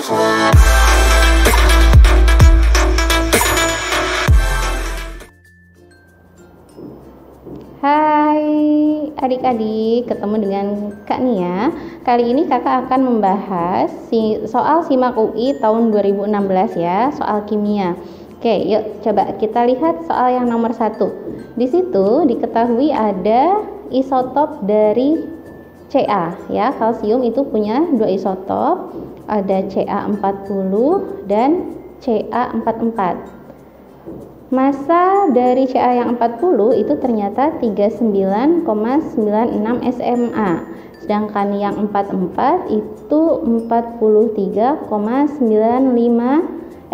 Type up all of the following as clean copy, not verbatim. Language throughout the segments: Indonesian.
Hai adik-adik, ketemu dengan Kak Nia. Kali ini kakak akan membahas soal SIMAK UI tahun 2016 ya, soal kimia. Oke, yuk coba kita lihat soal yang nomor 1. Di situ diketahui ada isotop dari Ca ya, kalsium itu punya 2 isotop, ada Ca40 dan Ca44. Massa dari Ca yang 40 itu ternyata 39,96 SMA, sedangkan yang 44 itu 43,95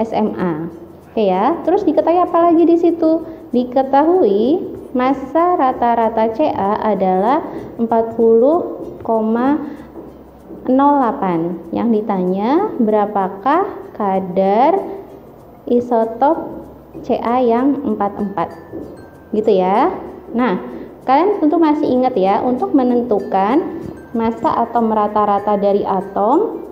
SMA. Oke ya, terus diketahui apa lagi di situ? Diketahui massa rata-rata Ca adalah 40,08. Yang ditanya berapakah kadar isotop Ca yang 44 gitu ya. Nah, kalian tentu masih ingat ya, untuk menentukan massa atau rata-rata dari atom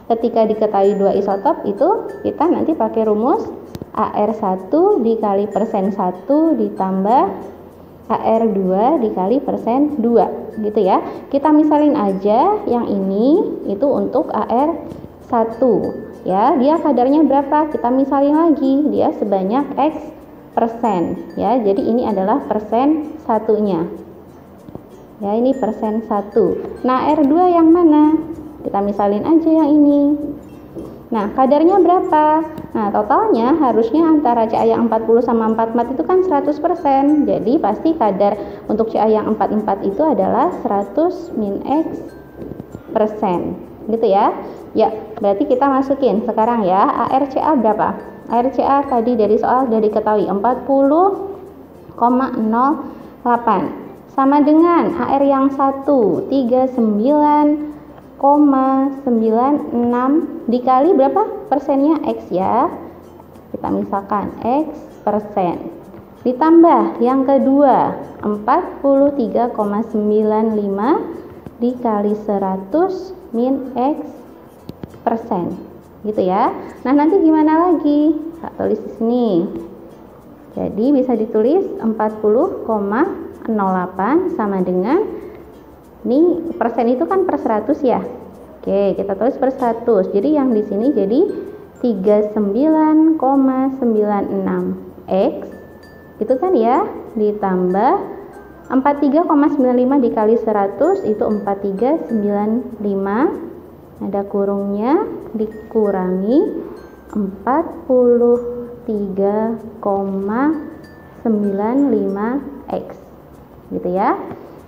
ketika diketahui 2 isotop itu kita nanti pakai rumus AR1 dikali persen 1 ditambah AR2 dikali persen 2 gitu ya. Kita misalin aja yang ini itu untuk AR1 ya, dia kadarnya berapa? Kita misalin lagi, dia sebanyak X persen ya. Jadi ini adalah persen satunya ya, ini persen 1. Nah, R2 yang mana? Kita misalin aja yang ini. Nah, kadarnya berapa? Nah, totalnya harusnya antara Ca yang 40 sama 44 itu kan 100%. Jadi pasti kadar untuk Ca yang 44 itu adalah 100 min X persen gitu ya. Ya, berarti kita masukin sekarang ya, ARCA berapa? ARCA tadi dari soal sudah diketahui 40,08 sama dengan AR yang 1 39,96 dikali berapa? Persennya X ya. Kita misalkan X persen. Ditambah yang kedua 43,95 dikali 100 min X persen gitu ya. Nah, nanti gimana lagi? Kak tulis di sini. Jadi bisa ditulis 40,08 sama dengan ini persen itu kan per 100 ya. Oke, kita tulis per 100. Jadi yang di sini jadi 39,96 X gitu kan ya, ditambah 43,95 dikali 100 itu 4395, ada kurungnya, dikurangi 43,95 X gitu ya.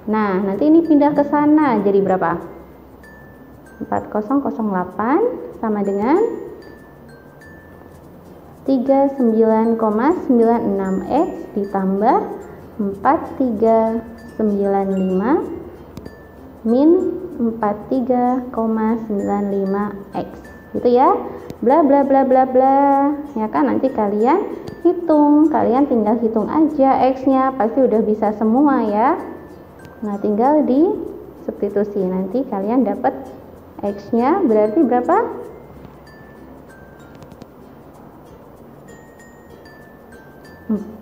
Nah, nanti ini pindah ke sana jadi berapa? 4008 sama dengan 39,96 X ditambah 4395 min 43,95 X gitu ya, bla bla bla bla bla ya kan. Nanti kalian hitung, kalian tinggal hitung aja X nya, pasti udah bisa semua ya. Nah, tinggal di substitusi, nanti kalian dapat X nya berarti berapa?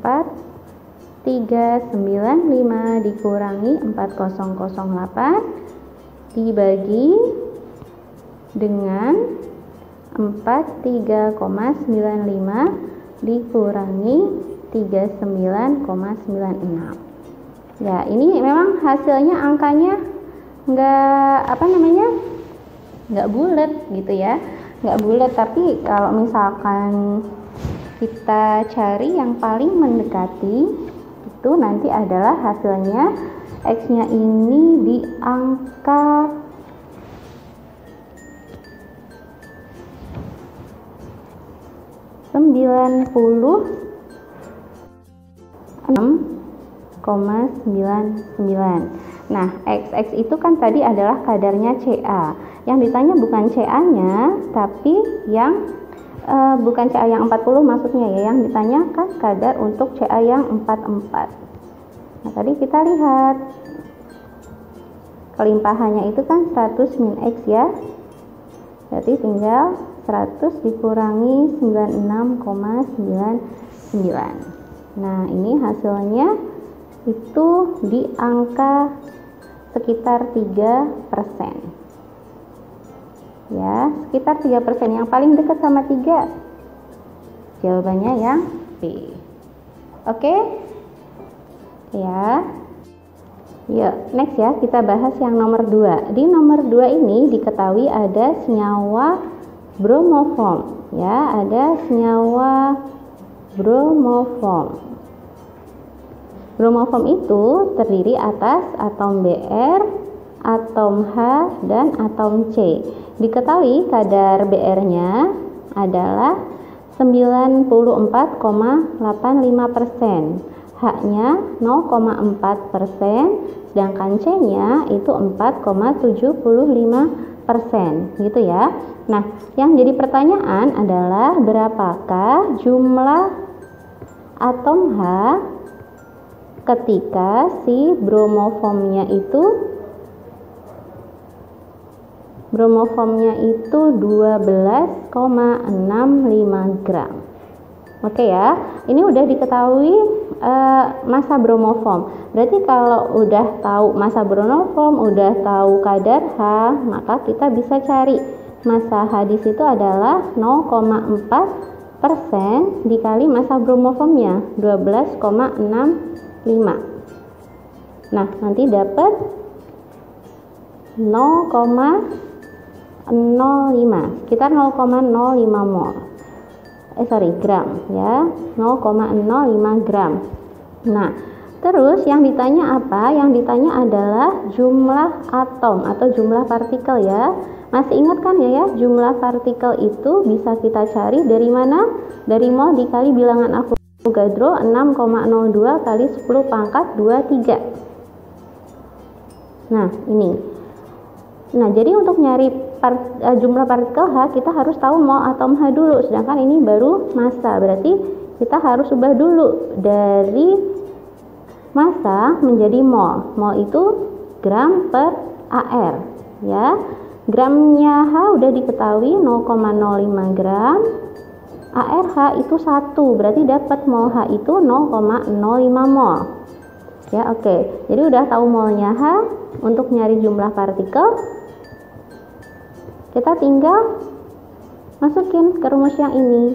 4395 dikurangi 4008 dibagi dengan 43,95 dikurangi 39,96. Ya, ini memang hasilnya angkanya nggak bulat gitu ya, nggak bulat. Tapi kalau misalkan kita cari yang paling mendekati itu nanti adalah hasilnya X nya ini di angka 96,99. Nah, XX itu kan tadi adalah kadarnya Ca. Yang ditanya bukan Ca-nya, tapi yang bukan Ca yang 40 maksudnya ya, yang ditanyakan kadar untuk Ca yang 44. Nah, tadi kita lihat kelimpahannya itu kan 100 min X ya. Berarti tinggal 100 dikurangi 96,99. Nah, ini hasilnya itu di angka sekitar 3%. Ya, sekitar 3%. Yang paling dekat sama 3. Jawabannya yang B. Oke? Ya. Yuk, next ya, kita bahas yang nomor 2. Di nomor 2 ini diketahui ada senyawa bromoform. Ya, ada senyawa bromoform. Bromoform itu terdiri atas atom Br, atom H, dan atom C. Diketahui kadar Br-nya adalah 94,85%. H-nya 0,4%, sedangkan C-nya itu 4,75%, gitu ya. Nah, yang jadi pertanyaan adalah berapakah jumlah atom H ketika si bromoformnya itu 12,65 gram. Oke ya, ini udah diketahui massa bromoform. Berarti kalau udah tahu massa bromoform, udah tahu kadar H, maka kita bisa cari massa H di situ adalah 0,4% dikali massa bromoformnya 12,65. Nah, nanti dapat 0,05, sekitar 0,05 mol. Gram ya, 0,05 gram. Nah, terus yang ditanya apa? Yang ditanya adalah jumlah atom atau jumlah partikel ya. Masih ingat kan ya, jumlah partikel itu bisa kita cari dari mana? Dari mol dikali bilangan Avogadro 6,02 kali 10 pangkat 23. Nah, ini. Nah, jadi untuk nyari jumlah partikel H, kita harus tahu mol atom H dulu, sedangkan ini baru massa. Berarti kita harus ubah dulu dari massa menjadi mol. Mol itu gram per AR ya. Gramnya H udah diketahui 0,05 gram. ARH itu 1, berarti dapat mol H itu 0,05 mol. Ya, oke. Jadi udah tahu molnya H. Untuk nyari jumlah partikel, kita tinggal masukin ke rumus yang ini.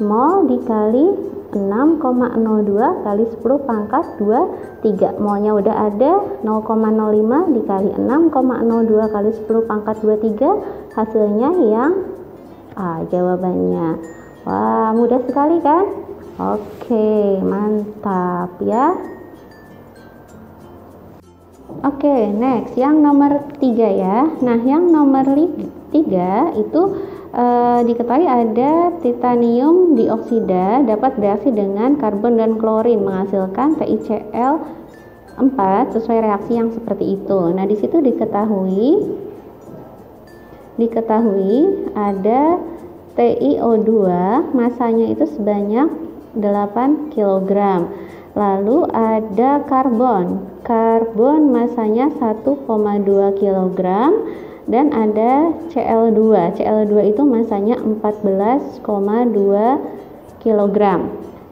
Mol dikali 6,02 kali 10 pangkat 23. Molnya udah ada, 0,05 dikali 6,02 kali 10 pangkat 23. Hasilnya yang A jawabannya. Wah, mudah sekali kan? Oke, mantap ya. Oke, next yang nomor 3 ya. Nah, yang nomor 3 itu diketahui ada titanium dioksida dapat bereaksi dengan karbon dan klorin menghasilkan TiCl4 sesuai reaksi yang seperti itu. Nah, di situ diketahui ada TiO2 masanya itu sebanyak 8 kg. Lalu ada karbon masanya 1,2 kg dan ada Cl2 itu masanya 14,2 kg.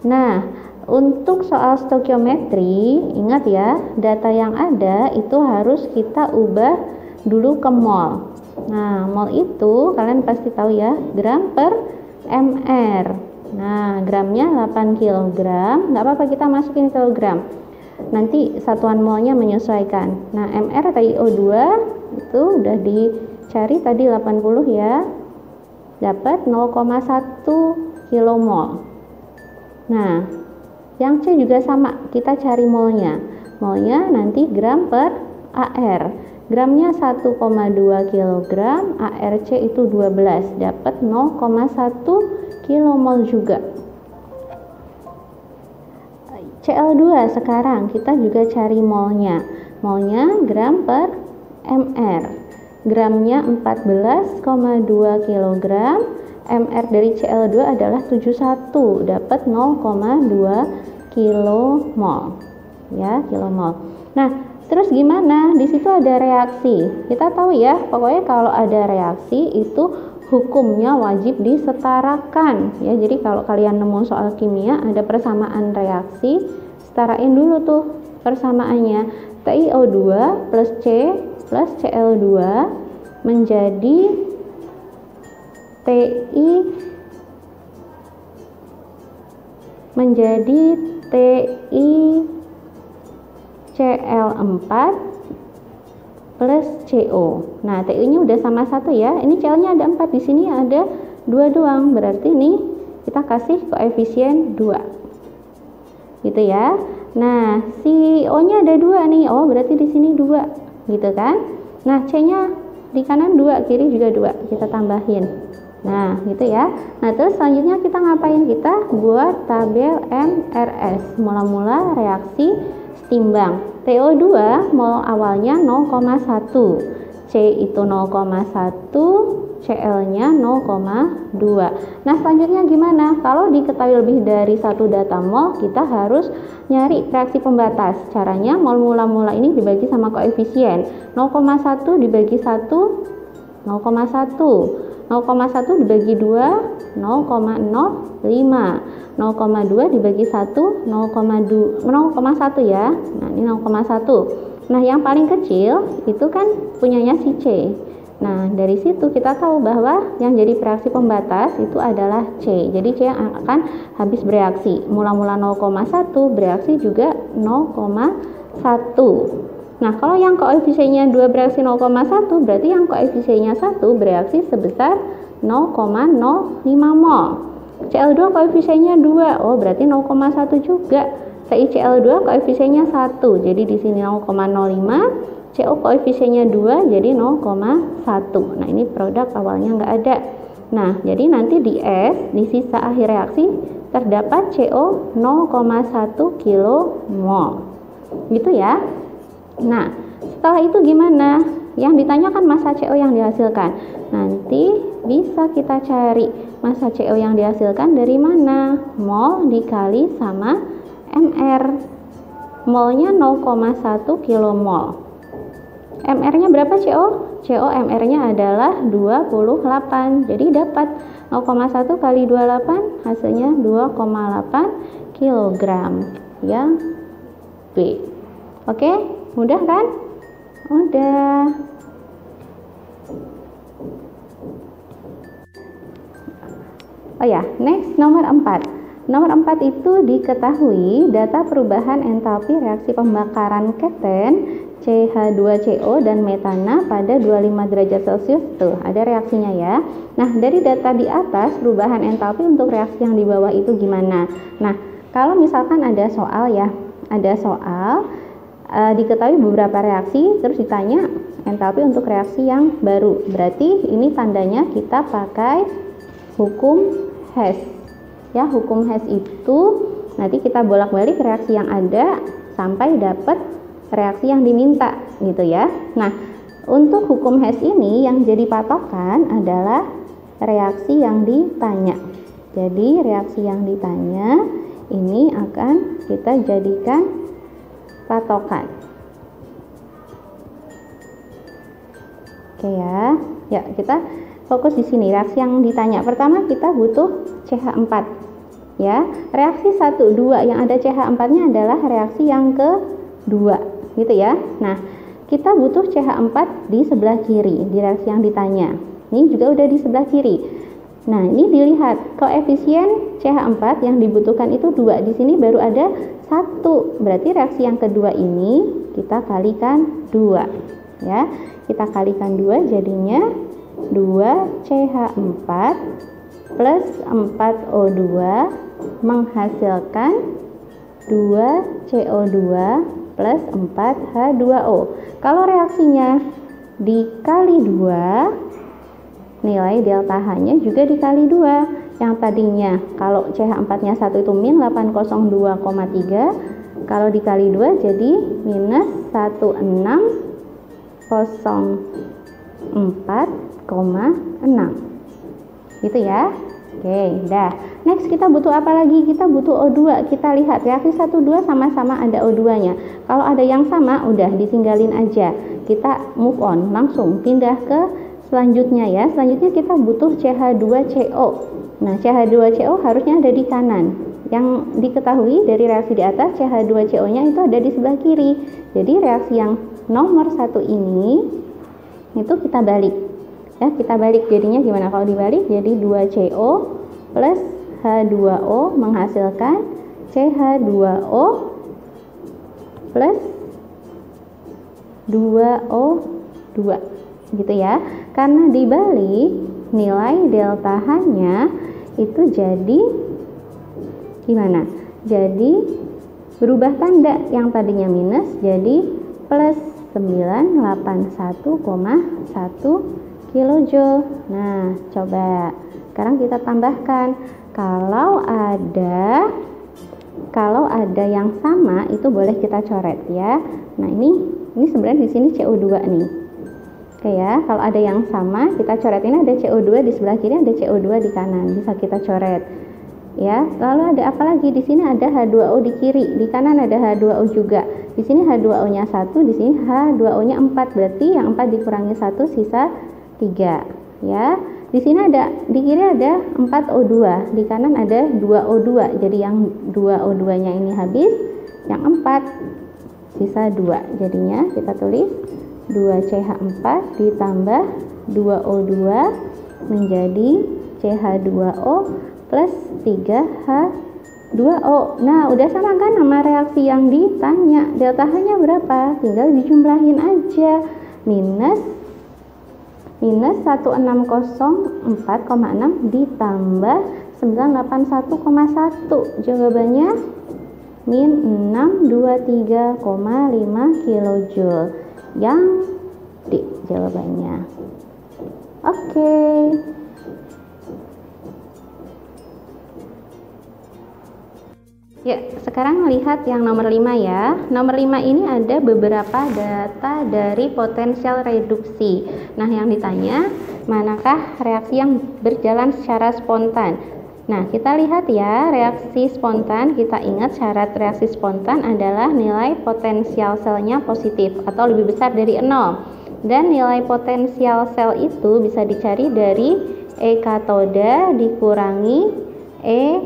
Nah, untuk soal stoikiometri, ingat ya, data yang ada itu harus kita ubah dulu ke mol. Nah, mol itu kalian pasti tahu ya, gram per mr. Nah, gramnya 8 kg, nggak apa-apa kita masukin kilogram. Nanti satuan molnya menyesuaikan. Nah, mr TiO2 itu udah dicari tadi 80 ya. Dapat 0,1 kilomol. Nah, yang C juga sama, kita cari molnya. Molnya nanti gram per AR. Gramnya 1,2 kg, ARC itu 12, dapat 0,1 kilomol juga. Cl2 sekarang kita juga cari molnya. Molnya gram per mr. Gramnya 14,2 kg. Mr dari Cl2 adalah 71, dapat 0,2 kilomol. Ya, kilomol. Nah, terus gimana? Di situ ada reaksi. Kita tahu ya, pokoknya kalau ada reaksi itu hukumnya wajib disetarakan ya. Jadi kalau kalian nemu soal kimia ada persamaan reaksi, setarain dulu tuh persamaannya. TiO2 plus C plus Cl2 menjadi TiCl4 plus CO. Nah, TI-nya udah sama 1 ya. Ini Cl-nya ada 4, di sini ada 2 doang. Berarti nih kita kasih koefisien 2. Gitu ya. Nah, si O-nya ada 2 nih. Oh, berarti di sini 2. Gitu kan? Nah, C-nya di kanan 2, kiri juga 2. Kita tambahin. Nah, gitu ya. Nah, terus selanjutnya kita ngapain? Kita buat tabel MRS. Mula-mula reaksi setimbang. TO2 mol awalnya 0,1, C itu 0,1, Cl-nya 0,2. Nah, selanjutnya gimana? Kalau diketahui lebih dari 1 data mol, kita harus nyari reaksi pembatas. Caranya mol mula-mula ini dibagi sama koefisien. 0,1 dibagi 1, 0,1. 0,1 dibagi 2, 0,05. 0,2 dibagi 1, 0,1 ya. Nah, ini 0,1. Nah, yang paling kecil itu kan punyanya si C. Nah, dari situ kita tahu bahwa yang jadi reaksi pembatas itu adalah C. Jadi C yang akan habis bereaksi. Mula-mula 0,1 bereaksi juga 0,1. Nah, kalau yang koefisiennya 2 bereaksi 0,1, berarti yang koefisiennya 1 bereaksi sebesar 0,05 mol. Cl2 koefisiennya 2, oh berarti 0,1 juga. TiCl2 koefisiennya 1, jadi di sini 0,05. CO koefisiennya 2, jadi 0,1. Nah, ini produk awalnya nggak ada. Nah, jadi nanti di S, di sisa akhir reaksi, terdapat CO 0,1 kilomol. Gitu ya. Nah, setelah itu gimana? Yang ditanyakan massa CO yang dihasilkan. Nanti bisa kita cari massa CO yang dihasilkan dari mana? Mol dikali sama MR. Molnya 0,1 kilomol. MR-nya berapa CO? CO MR-nya adalah 28. Jadi dapat 0,1 kali 28 hasilnya 2,8 kilogram. Ya, B. Oke, mudah kan? Udah. Oh ya, next nomor 4. Nomor 4 itu diketahui data perubahan entalpi reaksi pembakaran keten CH2CO dan metana pada 25 derajat Celcius. Tuh, ada reaksinya ya. Nah, dari data di atas perubahan entalpi untuk reaksi yang di bawah itu gimana? Nah, kalau misalkan ada soal ya, diketahui beberapa reaksi, terus ditanya entalpi untuk reaksi yang baru. Berarti ini tandanya kita pakai hukum Hess. Ya, hukum Hess itu nanti kita bolak-balik reaksi yang ada sampai dapat reaksi yang diminta gitu ya. Nah, untuk hukum Hess ini yang jadi patokan adalah reaksi yang ditanya. Jadi reaksi yang ditanya ini akan kita jadikan patokan. Oke ya. Ya, kita fokus di sini reaksi yang ditanya. Pertama kita butuh CH4 ya. Reaksi 1, 2 yang ada CH4-nya adalah reaksi yang kedua gitu ya. Nah, kita butuh CH4 di sebelah kiri di reaksi yang ditanya. Ini juga udah di sebelah kiri. Nah, ini dilihat koefisien CH4 yang dibutuhkan itu 2. Di sini baru ada 1. Berarti reaksi yang kedua ini kita kalikan 2 ya. Kita kalikan 2 jadinya 2CH4 plus 4O2 menghasilkan 2CO2 plus 4H2O. Kalau reaksinya dikali 2, nilai delta H-nya juga dikali 2. Yang tadinya kalau CH4-nya 1 itu min 802,3, kalau dikali 2 jadi minus 1604,6 gitu ya. Oke, dah. Next kita butuh apa lagi? Kita butuh O2. Kita lihat reaksi 1, 2 sama-sama ada O2-nya. Kalau ada yang sama, udah ditinggalin aja. Kita move on, langsung pindah ke selanjutnya ya, selanjutnya kita butuh CH2CO. Nah, CH2CO harusnya ada di kanan. Yang diketahui dari reaksi di atas, CH2CO-nya itu ada di sebelah kiri. Jadi reaksi yang nomor 1 ini itu kita balik. Ya, kita balik, jadinya gimana kalau dibalik? Jadi 2CO plus H2O menghasilkan CH2O plus 2O2 gitu ya. Karena dibalik, nilai delta H-nya itu jadi gimana? Jadi berubah tanda, yang tadinya minus jadi plus 981,1 kilojoule. Nah, coba sekarang kita tambahkan, kalau ada yang sama itu boleh kita coret ya. Nah, ini sebenarnya di sini CO2 nih. Oke ya, kalau ada yang sama kita coret. Ini ada CO2 di sebelah kiri, ada CO2 di kanan, bisa kita coret. Ya, lalu ada apa lagi? Di sini ada H2O di kiri, di kanan ada H2O juga. Di sini H2O-nya 1, di sini H2O-nya 4. Berarti yang 4 dikurangi 1 sisa 3 ya. Di sini di kiri ada 4O2, di kanan ada 2O2. Jadi yang 2O2-nya ini habis, yang 4 sisa 2. Jadinya kita tulis 2CH4 ditambah 2O2 menjadi CH2O plus 3H2O. Nah, udah sama kan sama reaksi yang ditanya. Delta H-nya berapa? Tinggal dijumlahin aja. Minus 1604,6 ditambah 981,1. Jawabannya min 623,5 kilojoule. Yang D jawabannya. Oke. Ya, sekarang lihat yang nomor 5 ya. Nomor 5 ini ada beberapa data dari potensial reduksi. Nah, yang ditanya, manakah reaksi yang berjalan secara spontan? Nah, kita lihat ya, reaksi spontan, kita ingat syarat reaksi spontan adalah nilai potensial selnya positif atau lebih besar dari 0. Dan nilai potensial sel itu bisa dicari dari E katoda dikurangi E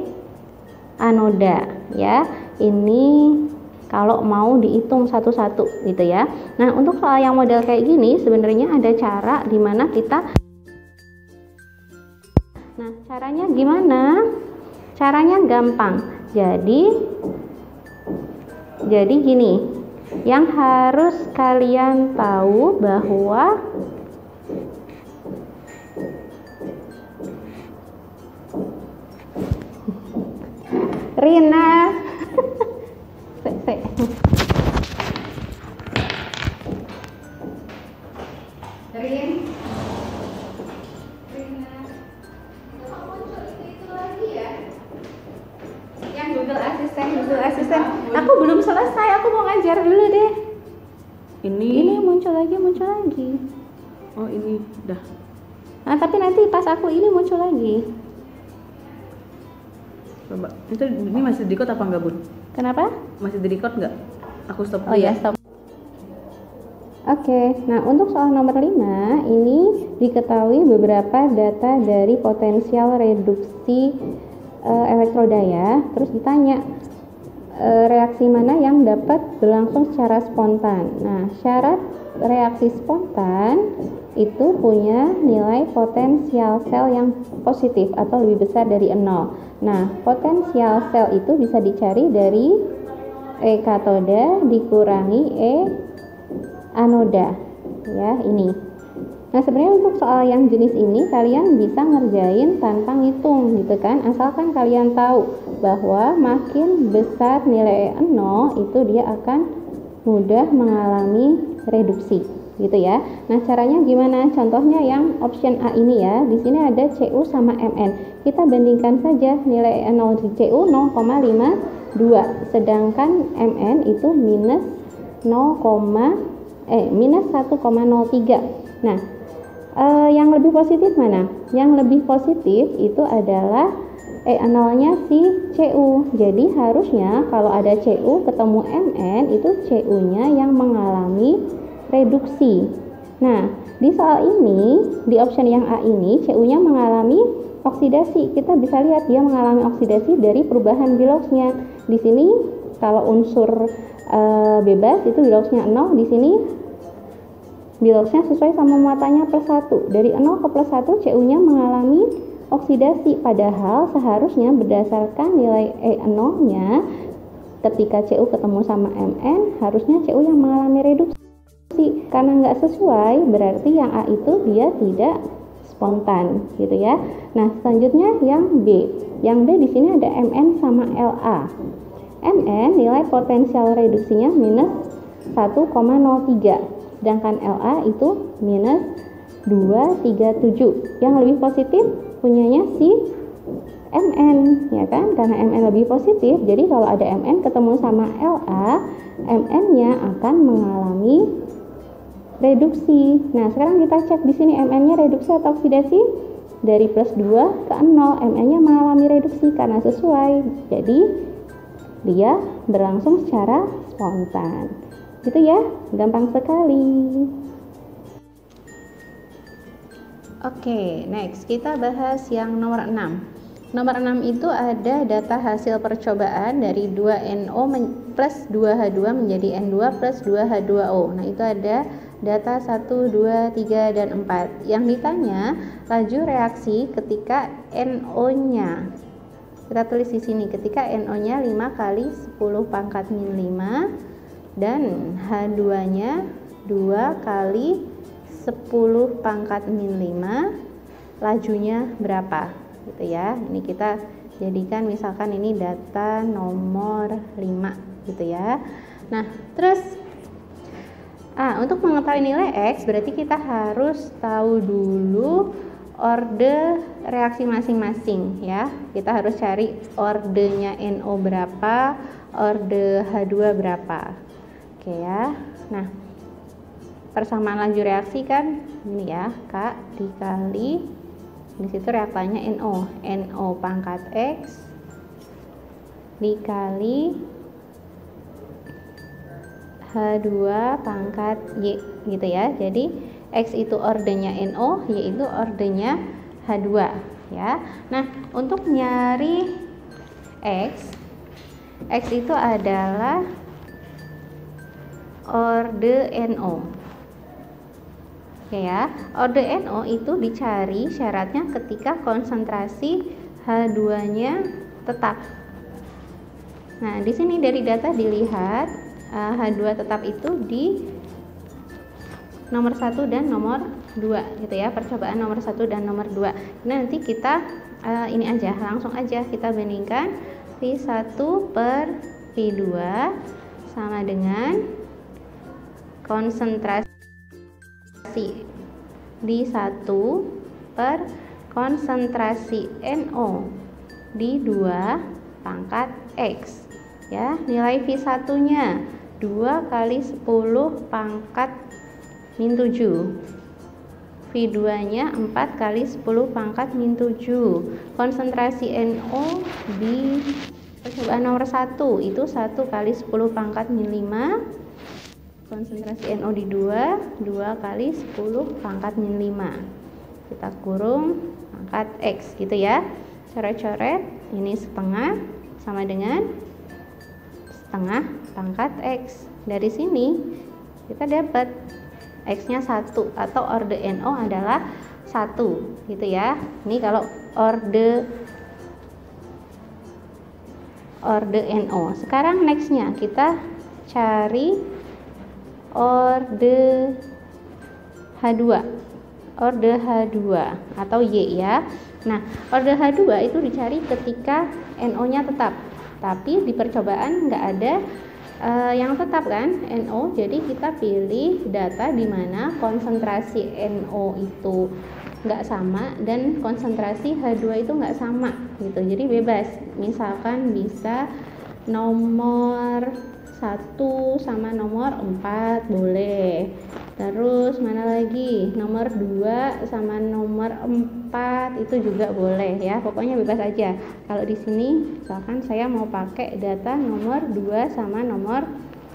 anoda ya. Ini kalau mau dihitung satu-satu gitu ya. Nah, untuk soal yang model kayak gini sebenarnya ada cara dimana kita. Nah, caranya gimana? Caranya gampang. Jadi gini, yang harus kalian tahu bahwa Rina Rina itu lagi ya, yang Google Assistant. Aku belum selesai, aku mau ngajar dulu deh. Ini muncul lagi. Oh, ini udah. Nah, tapi nanti pas aku ini muncul lagi. Coba. Ini masih di-record apa enggak, Bun? Kenapa? Masih di-record enggak? Aku stop dulu. Oh ya, stop. Oke, nah untuk soal nomor 5 ini diketahui beberapa data dari potensial reduksi elektroda ya. Terus ditanya reaksi mana yang dapat berlangsung secara spontan. Nah, syarat reaksi spontan itu punya nilai potensial sel yang positif atau lebih besar dari 0. Nah, potensial sel itu bisa dicari dari E katoda dikurangi E anoda ya, ini. Nah, sebenarnya untuk soal yang jenis ini kalian bisa ngerjain tanpa ngitung gitu kan, asalkan kalian tahu bahwa makin besar nilai E0 itu dia akan mudah mengalami reduksi gitu ya. Nah, caranya gimana? Contohnya yang option A ini ya. Di sini ada Cu sama Mn. Kita bandingkan saja nilai E0 di Cu 0,52 sedangkan Mn itu minus 1,03. Nah, yang lebih positif mana? Yang lebih positif itu adalah E0-nya si Cu. Jadi harusnya kalau ada Cu ketemu Mn itu Cu-nya yang mengalami reduksi. Nah, di soal ini, di option yang A ini, CU-nya mengalami oksidasi. Kita bisa lihat dia mengalami oksidasi dari perubahan Biloxnya. Di sini kalau unsur bebas itu Biloxnya 0, di sini Biloxnya sesuai sama muatannya +1. Dari 0 ke +1 CU-nya mengalami oksidasi, padahal seharusnya berdasarkan nilai E0-nya ketika CU ketemu sama Mn, harusnya CU yang mengalami reduksi. Karena nggak sesuai, berarti yang A itu dia tidak spontan, gitu ya. Nah, selanjutnya yang B. Yang B di sini ada Mn sama La. Mn nilai potensial reduksinya minus 1,03, sedangkan La itu minus 237. Yang lebih positif punyanya si Mn, ya kan? Karena Mn lebih positif, jadi kalau ada Mn ketemu sama La, Mn-nya akan mengalami reduksi. Nah, sekarang kita cek di sini Mn-nya reduksi atau oksidasi. Dari +2 ke 0, Mn-nya mengalami reduksi karena sesuai. Jadi, dia berlangsung secara spontan. Gitu ya, gampang sekali. Oke, next kita bahas yang nomor 6. Nomor 6 itu ada data hasil percobaan dari 2NO plus 2H2 menjadi N2 plus 2H2O. Nah, itu ada data 1, 2, 3, dan 4. Yang ditanya laju reaksi ketika NO-nya. Kita tulis di sini ketika NO-nya 5 kali 10 pangkat min 5 dan H2-nya 2 kali 10 pangkat min 5, lajunya berapa? Gitu ya. Ini kita jadikan misalkan ini data nomor 5 gitu ya. Nah, terus untuk mengetahui nilai X berarti kita harus tahu dulu orde reaksi masing-masing ya. Kita harus cari ordenya NO berapa, orde H2 berapa. Oke ya. Nah, persamaan laju reaksi kan ini ya, K dikali di situ reaktannya NO pangkat X dikali H2 pangkat Y gitu ya. Jadi X itu ordenya NO, Y itu ordenya H2 ya. Nah, untuk nyari X itu adalah orde NO. Oke ya, orde NO itu dicari syaratnya ketika konsentrasi H2-nya tetap. Nah, di sini dari data dilihat H2 tetap itu di nomor 1 dan nomor 2 gitu ya, percobaan nomor 1 dan nomor 2. Nah, nanti kita ini aja, langsung aja kita bandingkan V1 per V2 sama dengan konsentrasi di 1 per konsentrasi NO di 2 pangkat X ya. Nilai V1 nya 2 kali 10 pangkat min 7, V2 nya 4 kali 10 pangkat min 7. Konsentrasi NO di percobaan nomor 1 itu 1 kali 10 pangkat min 5, konsentrasi NO di 2 kali 10 pangkat min 5, kita kurung pangkat X gitu ya. Coret-coret ini setengah sama dengan setengah pangkat X. Dari sini kita dapat X nya 1 atau orde NO adalah 1 gitu ya. Ini kalau orde NO. Sekarang nextnya kita cari orde H2 atau Y ya. Nah, orde H2 itu dicari ketika NO-nya tetap, tapi di percobaan nggak ada yang tetap kan, NO. Jadi kita pilih data di mana konsentrasi NO itu nggak sama dan konsentrasi H2 itu nggak sama gitu. Jadi bebas, misalkan bisa nomor 1 sama nomor 4 boleh. Terus mana lagi? Nomor 2 sama nomor 4 itu juga boleh ya. Pokoknya bebas aja. Kalau di sini misalkan saya mau pakai data nomor 2 sama nomor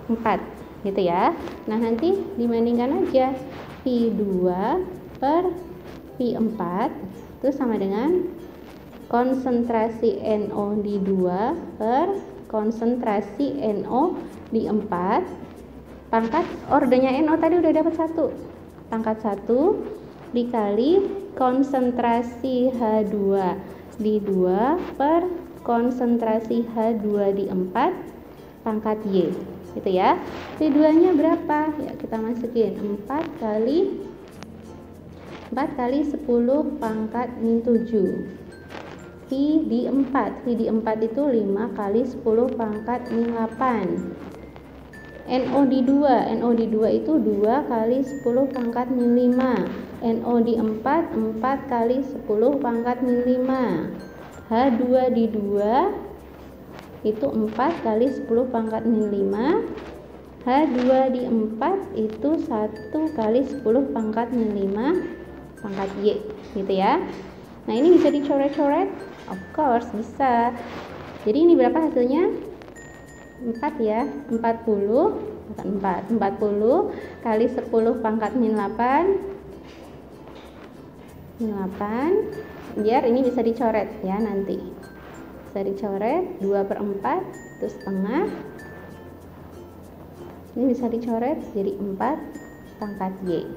4 gitu ya. Nah, nanti dibandingkan aja Pi2 per Pi4 itu sama dengan konsentrasi NO di 2 per konsentrasi NO di 4 pangkat ordernya NO tadi udah dapat 1, pangkat 1 dikali konsentrasi H2 di 2 per konsentrasi H2 di 4 pangkat Y, gitu ya. P2 nya berapa? Ya kita masukin 4 kali 10 pangkat min 7 Pi di 4 itu 5 kali 10 pangkat min 8. NO di 2 itu 2 kali 10 pangkat min 5. NO di 4 kali 10 pangkat min 5. H2 di 2 itu 4 kali 10 pangkat min 5. H2 di 4 itu 1 kali 10 pangkat min 5 pangkat Y, gitu ya. Nah ini bisa dicoret-coret? Of course bisa. Jadi ini berapa hasilnya? 4 ya, 40 kali 10 pangkat min 8 biar ini bisa dicoret ya, nanti bisa dicoret 2/4 itu setengah, ini bisa dicoret jadi 4 pangkat Y.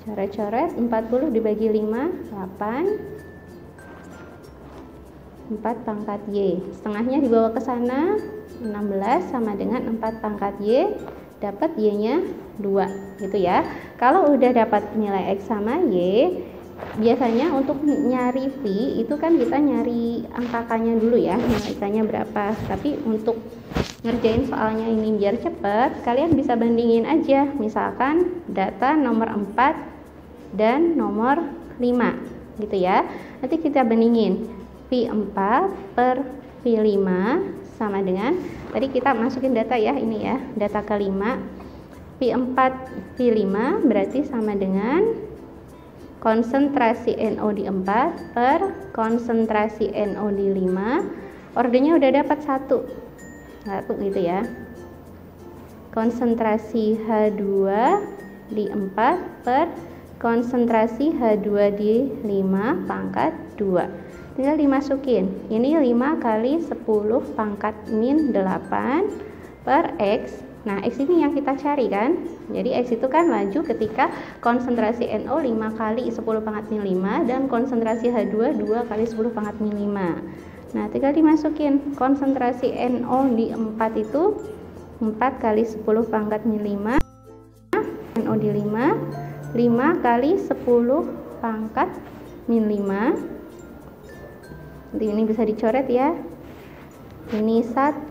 Coret-coret 40 dibagi 5 8, 4 pangkat Y, setengahnya dibawa ke sana 16 sama dengan 4 pangkat Y, dapat Y nya 2, gitu ya. Kalau udah dapat nilai X sama Y, biasanya untuk nyari V itu kan kita nyari angka K-nya dulu ya, nilai K-nya berapa. Tapi untuk ngerjain soalnya ini biar cepet, kalian bisa bandingin aja, misalkan data nomor 4 dan nomor 5, gitu ya. Nanti kita bandingin P4 per P5 sama dengan, tadi kita masukin data ya, ini ya, data kelima. P4 P5 berarti sama dengan konsentrasi NO di 4 per konsentrasi NO di 5. Ordernya udah dapat 1 gitu ya. Konsentrasi H2 di 4 per konsentrasi H2 di 5 pangkat 2. Tinggal dimasukin, ini 5 kali 10 pangkat min 8 per X. Nah X ini yang kita cari kan, jadi X itu kan laju ketika konsentrasi NO 5 kali 10 pangkat min 5 dan konsentrasi H2 2 kali 10 pangkat min 5. Nah tinggal dimasukin, konsentrasi NO di 4 itu 4 kali 10 pangkat min 5, NO di 5 kali 10 pangkat min 5. Nanti ini bisa dicoret ya, ini 1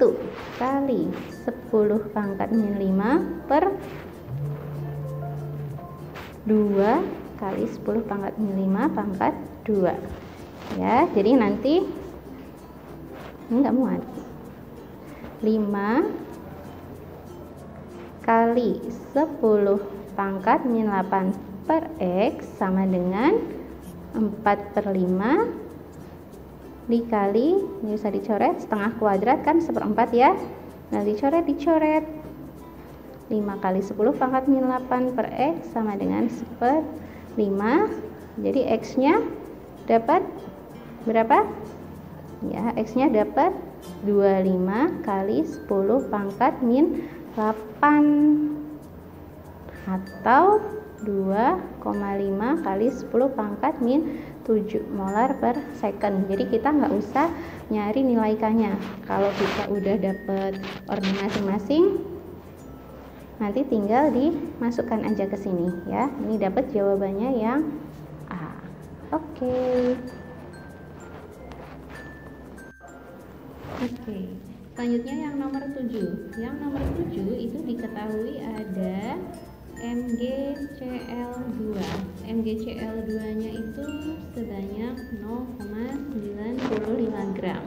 kali 10 pangkat min 5 per 2 kali 10 pangkat min 5 pangkat 2 ya. Jadi nanti ini nggak muat, 5 kali 10 pangkat min 8 per X sama dengan 4/5 dikali, ini bisa dicoret, setengah kuadrat kan 1/4 ya. Nah dicoret 5 kali 10 pangkat min 8 per X sama dengan 1/5. Jadi X nya dapat berapa ya? X nya dapat 25 kali 10 pangkat min 8 atau 2,5 kali 10 pangkat min 7 molar per second. Jadi kita nggak usah nyari nilai K-nya. Kalau kita udah dapet order masing-masing, nanti tinggal dimasukkan aja ke sini ya. Ini dapat jawabannya yang A. Oke. Selanjutnya yang nomor 7. Yang nomor 7 itu diketahui ada MgCl2. MgCl2-nya itu sebanyak 0,95 gram.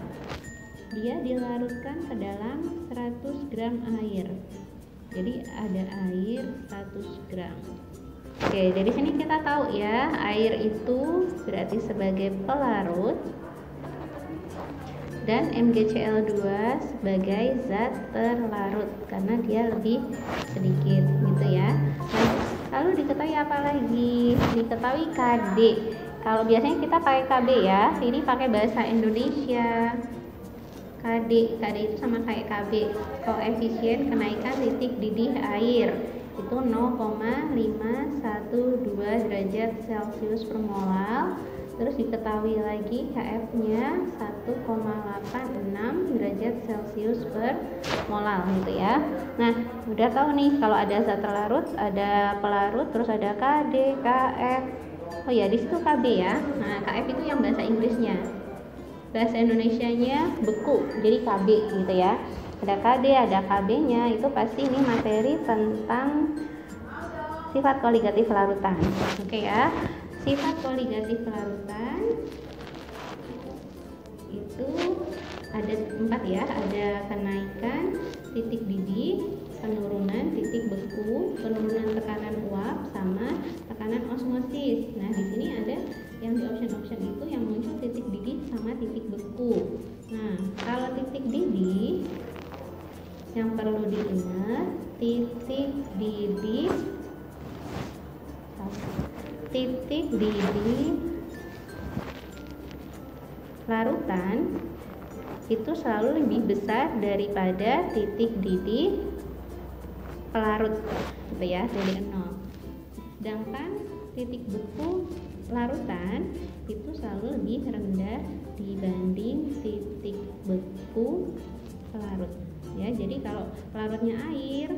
Dia dilarutkan ke dalam 100 gram air. Jadi ada air 100 gram. Oke, dari sini kita tahu ya, air itu berarti sebagai pelarut dan MgCl2 sebagai zat terlarut karena dia lebih sedikit gitu ya. Nah, Lalu diketahui apa lagi? Diketahui KD. Kalau biasanya kita pakai KB ya, ini pakai bahasa Indonesia. KD itu sama kayak KB, koefisien kenaikan titik didih air itu 0,512 derajat Celcius per mol. Terus diketahui lagi KF-nya 1,86 derajat Celcius per mol gitu ya. Nah, udah tahu nih kalau ada zat larut, ada pelarut, terus ada KD, KF. Oh ya, di situ KB ya. Nah, KF itu yang bahasa Inggrisnya. Bahasa Indonesianya beku, jadi KB gitu ya. Ada KD, ada KB-nya, itu pasti ini materi tentang sifat koligatif larutan. Oke ya. Sifat koligatif larutan itu ada 4 ya, ada kenaikan titik didih, penurunan titik beku, penurunan tekanan uap, sama tekanan osmosis. Nah, di sini ada yang di option itu yang muncul titik didih sama titik beku. Nah, kalau titik didih yang perlu diingat, titik didih larutan itu selalu lebih besar daripada titik didih pelarut gitu ya, dari 0. Sedangkan titik beku larutan itu selalu lebih rendah dibanding titik beku pelarut ya. Jadi kalau pelarutnya air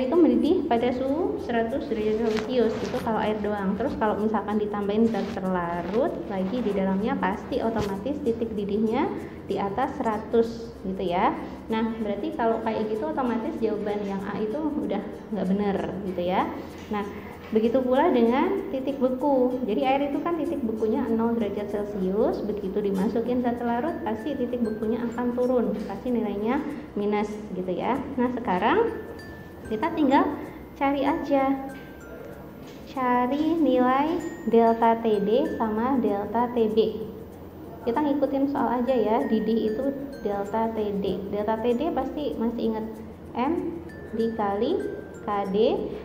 itu mendidih pada suhu 100 derajat Celcius, itu kalau air doang. Terus kalau misalkan ditambahin zat terlarut lagi di dalamnya, pasti otomatis titik didihnya di atas 100 gitu ya. Nah, berarti kalau kayak gitu otomatis jawaban yang A itu udah nggak bener gitu ya. Nah, begitu pula dengan titik beku. Jadi air itu kan titik bekunya 0 derajat Celcius, begitu dimasukin zat larut pasti titik bekunya akan turun, pasti nilainya minus gitu ya. Nah, sekarang kita tinggal cari aja, cari nilai delta TD sama delta TB. Kita ngikutin soal aja ya, didih itu delta TD. Delta TD pasti masih ingat, M dikali KD,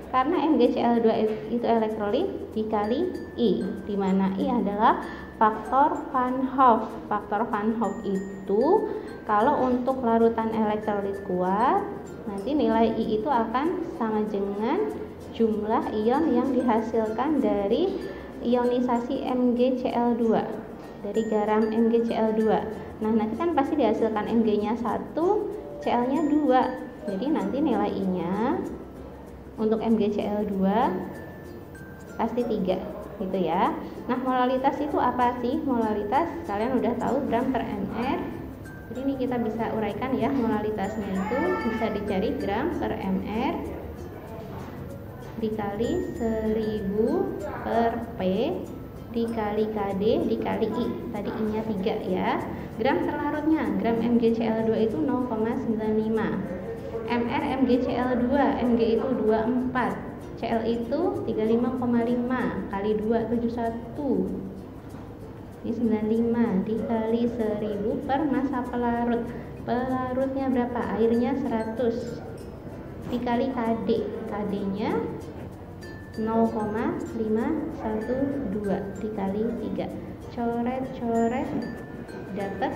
karena MgCl2 itu elektrolit, dikali I, di mana I adalah faktor Van Hoff. Faktor Van Hoff itu kalau untuk larutan elektrolit kuat, nanti nilai I itu akan sama dengan jumlah ion yang dihasilkan dari ionisasi MgCl2, dari garam MgCl2. Nah, nanti kan pasti dihasilkan Mg-nya 1, Cl-nya 2. Jadi nanti nilai I-nya untuk MgCl2 pasti 3 gitu ya. Nah, molalitas itu apa sih? Molalitas kalian udah tahu, gram per mr. Jadi ini kita bisa uraikan ya, molalitasnya itu bisa dicari gram per mr dikali 1000 per P dikali KD dikali I. Tadi I-nya 3 ya. Gram terlarutnya, gram MgCl2 itu 0,95. mr MgCl2, Mg itu 24, Cl itu 35,5 kali 2 71. Ini 95 dikali 1000 per massa pelarut. Pelarutnya berapa? Airnya 100 dikali KD. KD-nya 0,512 dikali 3. Coret-coret dapat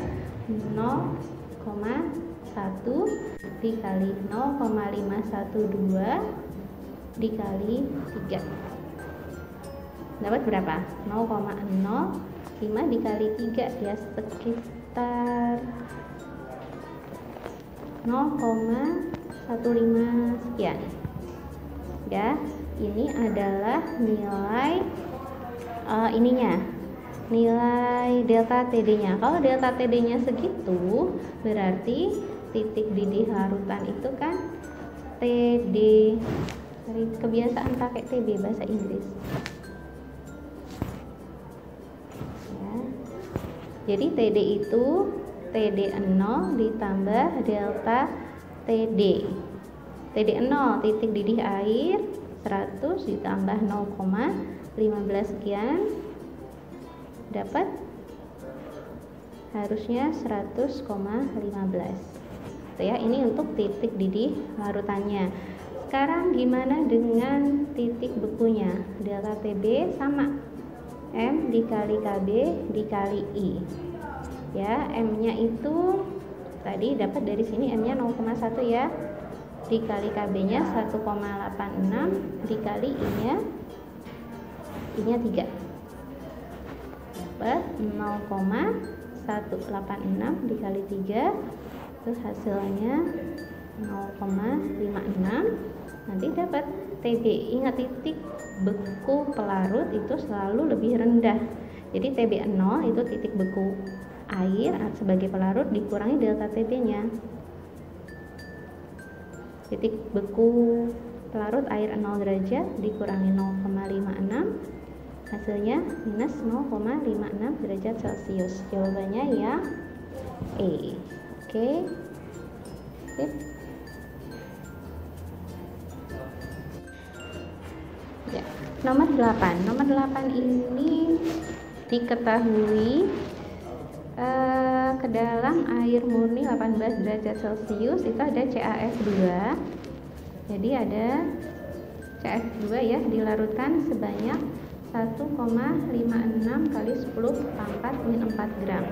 0,1 dikali 0,512 dikali 3. Dapat berapa? 0,05 dikali 3 ya, sekitar 0,15 sekian ya. Ini adalah nilai nilai delta TD nya. Kalau delta TD nya segitu, berarti titik didih larutan itu kan TD, dari kebiasaan pakai TB bahasa Inggris ya. Jadi TD itu TD0 ditambah delta TD. TD0 titik didih air 100 ditambah 0,15 sekian, dapat harusnya 100,15 gitu ya. Ini untuk titik didih larutannya. Sekarang gimana dengan titik bekunya? Delta TB sama M dikali KB dikali I. Ya, M-nya itu tadi dapat dari sini M-nya 0,1 ya. Dikali KB-nya 1,86 dikali I-nya 3. Dapat 0,186 dikali 3. Terus hasilnya 0,56. Nanti dapat TB. Ingat, titik beku pelarut itu selalu lebih rendah. Jadi TB 0 itu titik beku air sebagai pelarut dikurangi delta TB-nya. Titik beku pelarut air 0 derajat dikurangi 0,56, hasilnya minus 0,56 derajat Celcius. Jawabannya ya E. Oke. Sip. Ya, nomor 8 ini diketahui ke dalam air murni 18 derajat Celcius itu ada CaF2. Jadi ada CaF2 ya, dilarutkan sebanyak 1,56 kali 10 pangkat min 4 gram.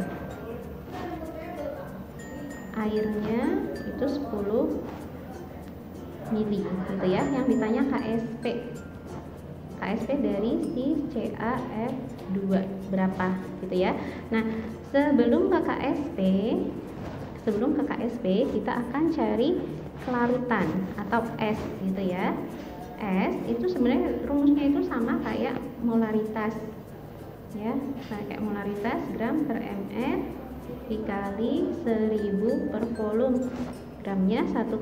Airnya itu 10 mili gitu ya. Yang ditanya KSP dari si CaF2 berapa gitu ya. Nah, sebelum ke KSP kita akan cari kelarutan atau S gitu ya. S itu sebenarnya rumusnya itu sama kayak molaritas ya, kayak molaritas gram per ml dikali 1000 per volume. Gramnya 1,56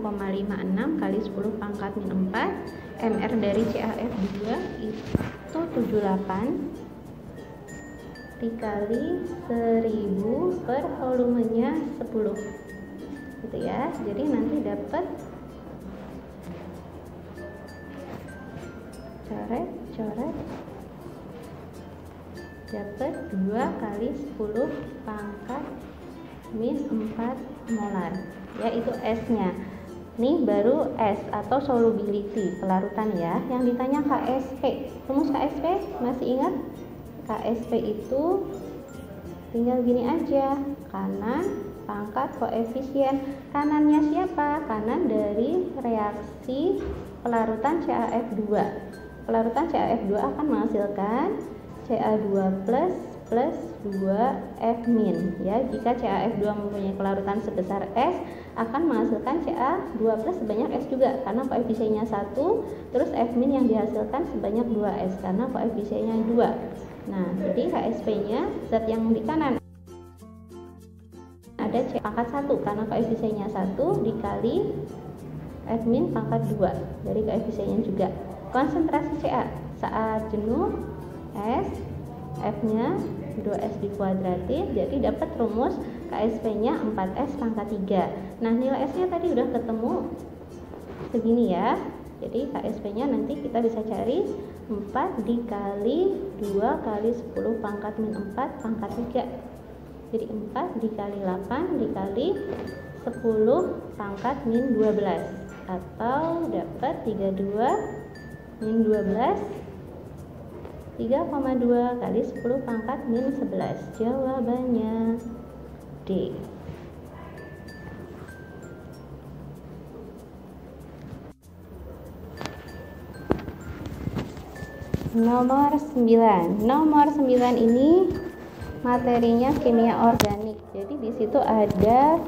kali 10 pangkat min 4. MR dari CaF2 itu 78 dikali 1000 per volumenya 10 gitu ya. Jadi nanti dapat coret dapat 2 kali 10 pangkat min 4 molar ya, itu S-nya. Nih baru S atau solubility, pelarutan ya. Yang ditanya KSP. Rumus KSP masih ingat? KSP itu tinggal gini aja, kanan pangkat koefisien. Kanannya siapa? Kanan dari reaksi pelarutan CaF2. Pelarutan CaF2 akan menghasilkan Ca2 plus 2F min ya. Jika CaF2 mempunyai kelarutan sebesar S, akan menghasilkan Ca2 plus sebanyak S juga karena koefisiennya 1, terus F min yang dihasilkan sebanyak 2S karena koefisiennya 2. Nah, jadi KSP-nya zat yang di kanan ada C pangkat 1 karena koefisiennya 1 dikali F min pangkat 2 dari koefisiennya juga. Konsentrasi Ca saat jenuh S, F-nya 2S dikuadratin, jadi dapat rumus KSP-nya 4S pangkat 3. Nah, nilai S-nya tadi udah ketemu segini ya. Jadi KSP-nya nanti kita bisa cari 4 dikali 2 kali 10 pangkat min 4 pangkat 3. Jadi 4 dikali 8 dikali 10 pangkat min 12 atau dapat 32 min 12 3,2 kali 10 pangkat min 11. Jawabannya D. Nomor 9 ini materinya kimia organik. Jadi di situ ada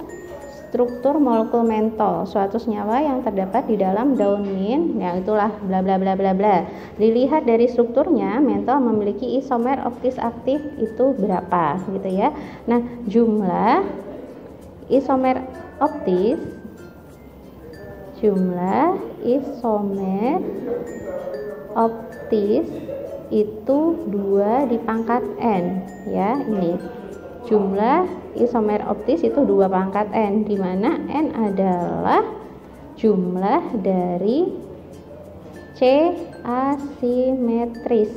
struktur molekul mentol, suatu senyawa yang terdapat di dalam daun mint, yang itulah bla bla bla bla bla. Dilihat dari strukturnya, mentol memiliki isomer optis aktif itu berapa gitu ya. Nah, jumlah isomer optis itu 2 di pangkat N ya. Ini jumlah isomer optis itu 2 pangkat N, di mana N adalah jumlah dari C asimetris.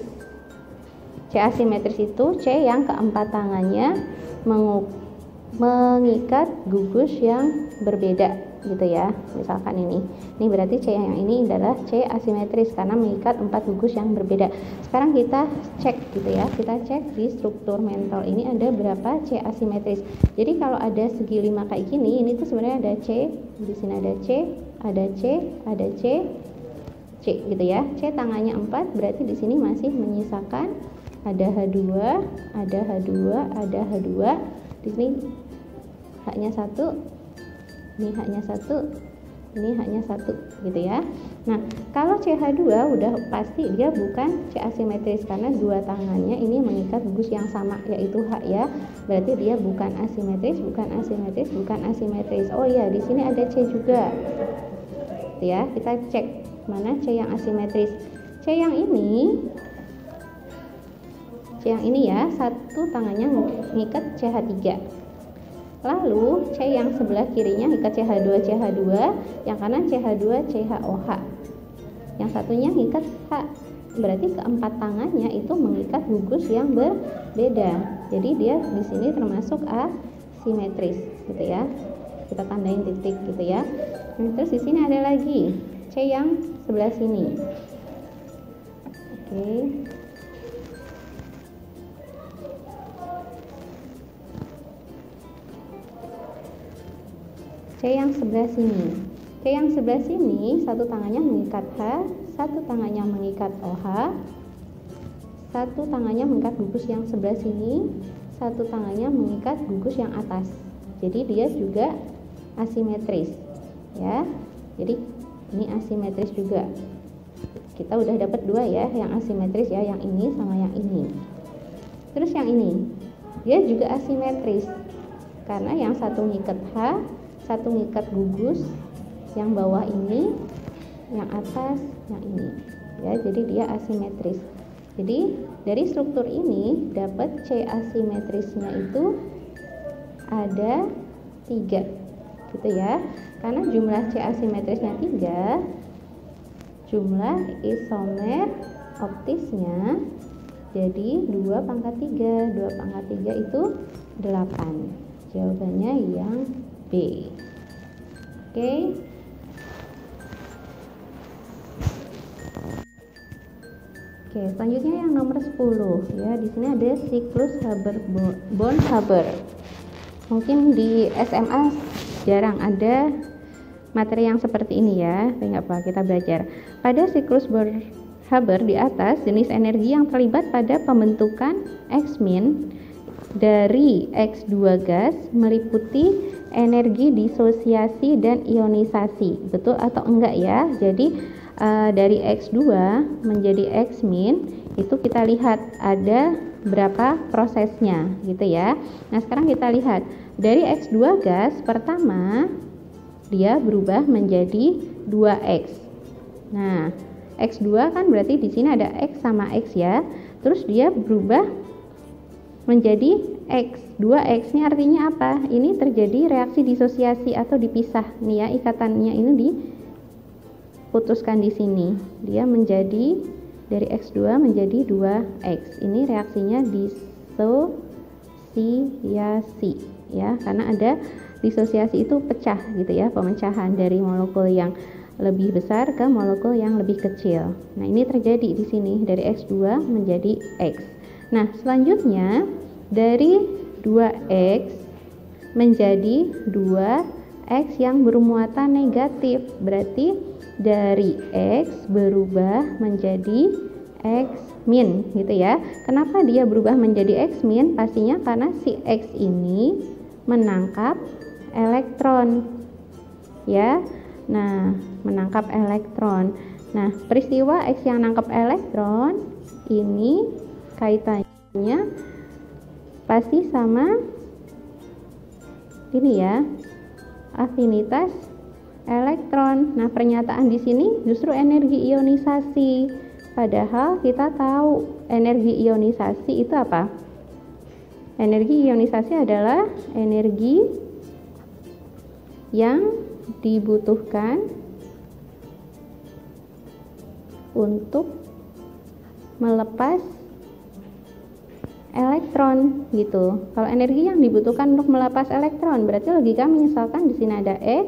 C asimetris itu C yang keempat tangannya mengikat gugus yang berbeda gitu ya. Misalkan ini berarti C yang ini adalah C asimetris karena mengikat 4 gugus yang berbeda. Sekarang kita cek gitu ya, kita cek di struktur mentol ini ada berapa C asimetris. Jadi kalau ada segi 5 kayak gini, ini tuh sebenarnya ada C, di sini ada C, ada C, ada C, C gitu ya. C tangannya 4, berarti di sini masih menyisakan ada H2, ada H2, ada H2. Di sini H-nya 1, ini H-nya 1, ini H-nya 1 gitu ya. Nah, kalau CH2 udah pasti dia bukan C asimetris karena dua tangannya ini mengikat gugus yang sama yaitu H ya. Berarti dia bukan asimetris, bukan asimetris, bukan asimetris. Oh iya, di sini ada C juga. Gitu ya, kita cek mana C yang asimetris. C yang ini ya, satu tangannya mengikat CH3. Lalu C yang sebelah kirinya ikat CH2 CH2, yang kanan CH2 CHOH. Yang satunya ikat H. Berarti keempat tangannya itu mengikat gugus yang berbeda. Jadi dia di sini termasuk asimetris gitu ya. Kita tandain titik gitu ya. Nah, terus di sini ada lagi C yang sebelah sini. Oke. C yang sebelah sini. C yang sebelah sini satu tangannya mengikat H, satu tangannya mengikat OH, satu tangannya mengikat gugus yang sebelah sini, satu tangannya mengikat gugus yang atas. Jadi dia juga asimetris ya. Jadi ini asimetris juga. Kita udah dapat dua ya, yang asimetris ya, yang ini sama yang ini. Terus yang ini dia juga asimetris karena yang satu ngikat H, satu ngikat gugus yang bawah ini, yang atas yang ini ya. Jadi dia asimetris. Jadi dari struktur ini dapat C asimetrisnya itu ada 3 gitu ya. Karena jumlah C asimetrisnya 3, jumlah isomer optisnya jadi 2 pangkat 3. 2 pangkat 3 itu 8. Jawabannya yang B. Oke. Oke, selanjutnya yang nomor 10 ya. Di sini ada siklus Haber-Bohm-Haber. Mungkin di SMA jarang ada materi yang seperti ini ya. Tapi nggak apa, kita belajar. Pada siklus Haber di atas, jenis energi yang terlibat pada pembentukan X-min dari X2 gas meliputi energi disosiasi dan ionisasi. Betul atau enggak ya? Jadi dari X2 menjadi X-min itu kita lihat ada berapa prosesnya gitu ya. Nah, sekarang kita lihat dari X2 gas pertama dia berubah menjadi 2X. Nah, X2 kan berarti di sini ada X sama X ya. Terus dia berubah menjadi X. 2X ini artinya apa? Ini terjadi reaksi disosiasi atau dipisah nih ya, ikatannya ini diputuskan di sini. Dia menjadi dari X2 menjadi 2X. Ini reaksinya disosiasi ya, karena ada disosiasi itu pecah gitu ya, pemecahan dari molekul yang lebih besar ke molekul yang lebih kecil. Nah, ini terjadi di sini dari X2 menjadi X. Nah, selanjutnya dari 2X menjadi 2X yang bermuatan negatif. Berarti dari X berubah menjadi X min gitu ya. Kenapa dia berubah menjadi X min? Pastinya karena si X ini menangkap elektron ya. Nah, menangkap elektron. Nah, peristiwa X yang nangkap elektron ini kaitannya pasti sama ini ya, afinitas elektron. Nah, pernyataan di sini justru energi ionisasi. Padahal kita tahu energi ionisasi itu apa? Energi ionisasi adalah energi yang dibutuhkan untuk melepas elektron gitu. Kalau energi yang dibutuhkan untuk melepas elektron, berarti logika misalkan di sini ada X,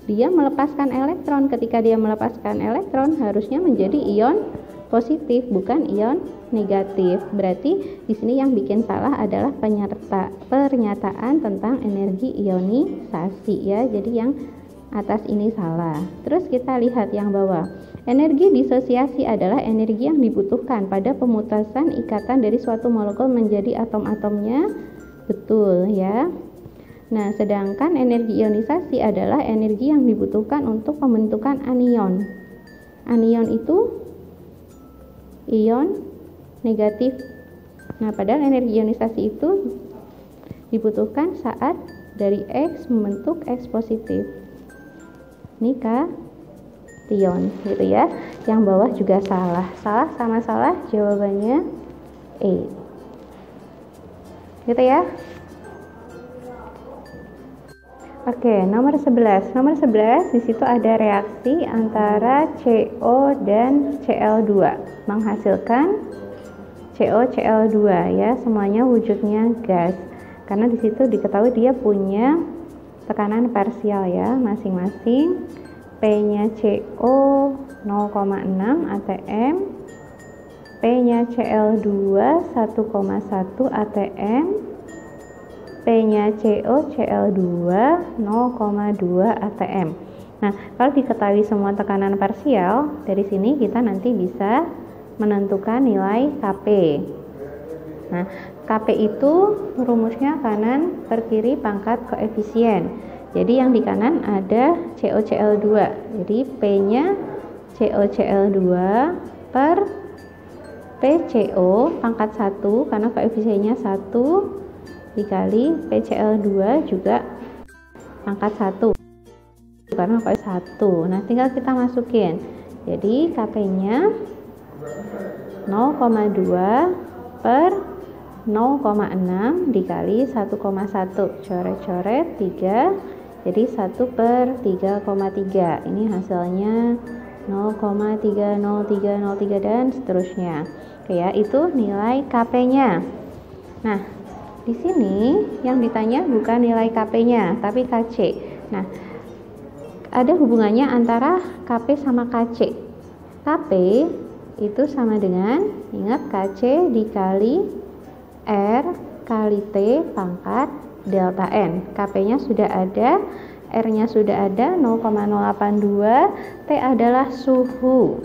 dia melepaskan elektron. Ketika dia melepaskan elektron, harusnya menjadi ion positif, bukan ion negatif. Berarti di sini yang bikin salah adalah pernyataan tentang energi ionisasi ya. Jadi yang atas ini salah. Terus kita lihat yang bawah. Energi disosiasi adalah energi yang dibutuhkan pada pemutasan ikatan dari suatu molekul menjadi atom-atomnya. Betul ya. Nah, sedangkan energi ionisasi adalah energi yang dibutuhkan untuk pembentukan anion. Anion itu ion negatif. Nah, padahal energi ionisasi itu dibutuhkan saat dari X membentuk X positif. Ini kation gitu ya. Yang bawah juga salah. Salah sama salah, jawabannya E. Gitu ya. Oke, nomor 11. Nomor 11 di situ ada reaksi antara CO dan Cl2 menghasilkan COCl2 ya. Semuanya wujudnya gas. Karena di situ diketahui dia punya tekanan parsial ya, masing-masing P-nya CO 0,6 atm, P-nya Cl2 1,1 atm, P-nya CO Cl2 0,2 atm. Nah, kalau diketahui semua tekanan parsial, dari sini kita nanti bisa menentukan nilai Kp. Nah, Kp itu rumusnya kanan per kiri pangkat koefisien. Jadi yang di kanan ada COCl2. Jadi P-nya COCl2 per PCO pangkat 1 karena koefisiennya 1 dikali PCl2 juga pangkat 1 karena koefisien 1. Nah, tinggal kita masukin. Jadi Kp-nya 0,2 per 0,6 dikali 1,1 coret-coret 3, jadi 1 per 3,3. Ini hasilnya 0,30303 dan seterusnya. Oke ya, itu nilai Kp-nya. Nah, di sini yang ditanya bukan nilai Kp-nya tapi Kc. Nah, ada hubungannya antara Kp sama Kc. Kp itu sama dengan, ingat, Kc dikali R kali T pangkat delta N. Kp-nya sudah ada, R-nya sudah ada 0,082, T adalah suhu.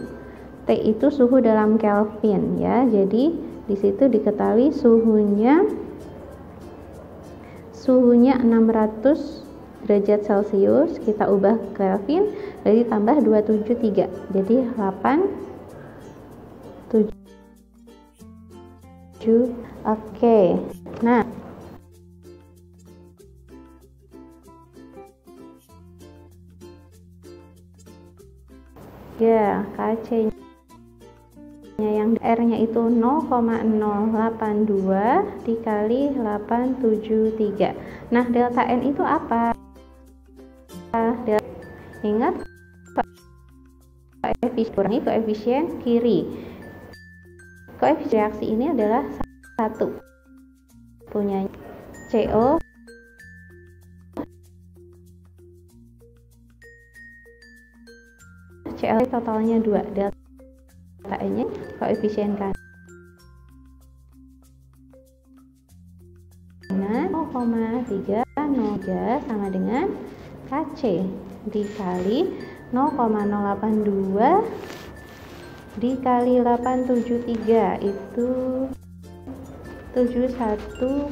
T itu suhu dalam Kelvin ya. Jadi di situ diketahui suhunya 600 derajat Celcius, kita ubah Kelvin, jadi tambah 273. Jadi 8 7. Oke. Nah, ya, Kc-nya yang R-nya itu 0,082 dikali 873. Nah, delta N itu apa? Ingat, koefisien kiri. Koefisien reaksi ini adalah 1. Punya CO Cl totalnya 2. Delta N-nya koefisien kanan 0,303 sama dengan Kc dikali 0,082 dikali 873 itu 71,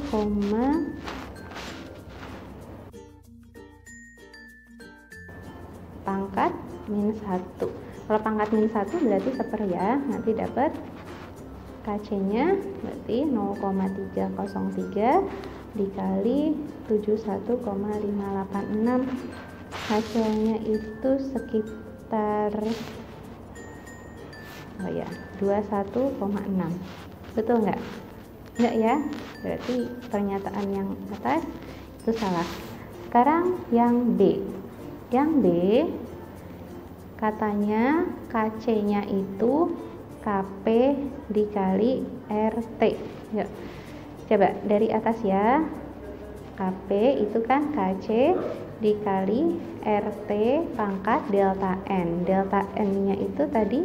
pangkat minus 1. Kalau pangkat minus 1 berarti seper ya, nanti dapat Kc-nya berarti 0,303 dikali 71,586. Hasilnya itu sekitar 21,6. Betul nggak? Enggak ya, berarti pernyataan yang atas itu salah. Sekarang yang B. Yang B katanya Kc-nya itu Kp dikali RT. Yuk, coba dari atas ya. Kp itu kan Kc dikali RT pangkat delta N. Delta N-nya itu tadi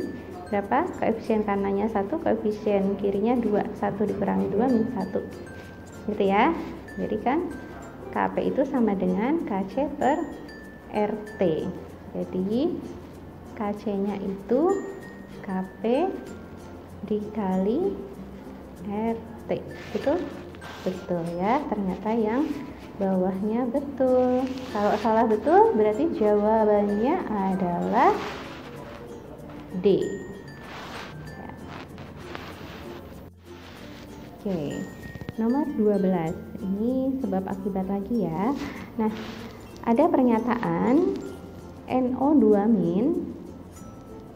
berapa? Koefisien kanannya 1, koefisien kirinya 2. 1 dikurangi 2 min 1. Gitu ya. Jadi kan Kp itu sama dengan Kc per RT. Jadi Kc-nya itu Kp dikali RT. Betul ya, ternyata yang bawahnya betul. Kalau salah betul berarti jawabannya adalah D. Ya. Oke, nomor 12. Ini sebab akibat lagi ya. Nah, ada pernyataan NO2-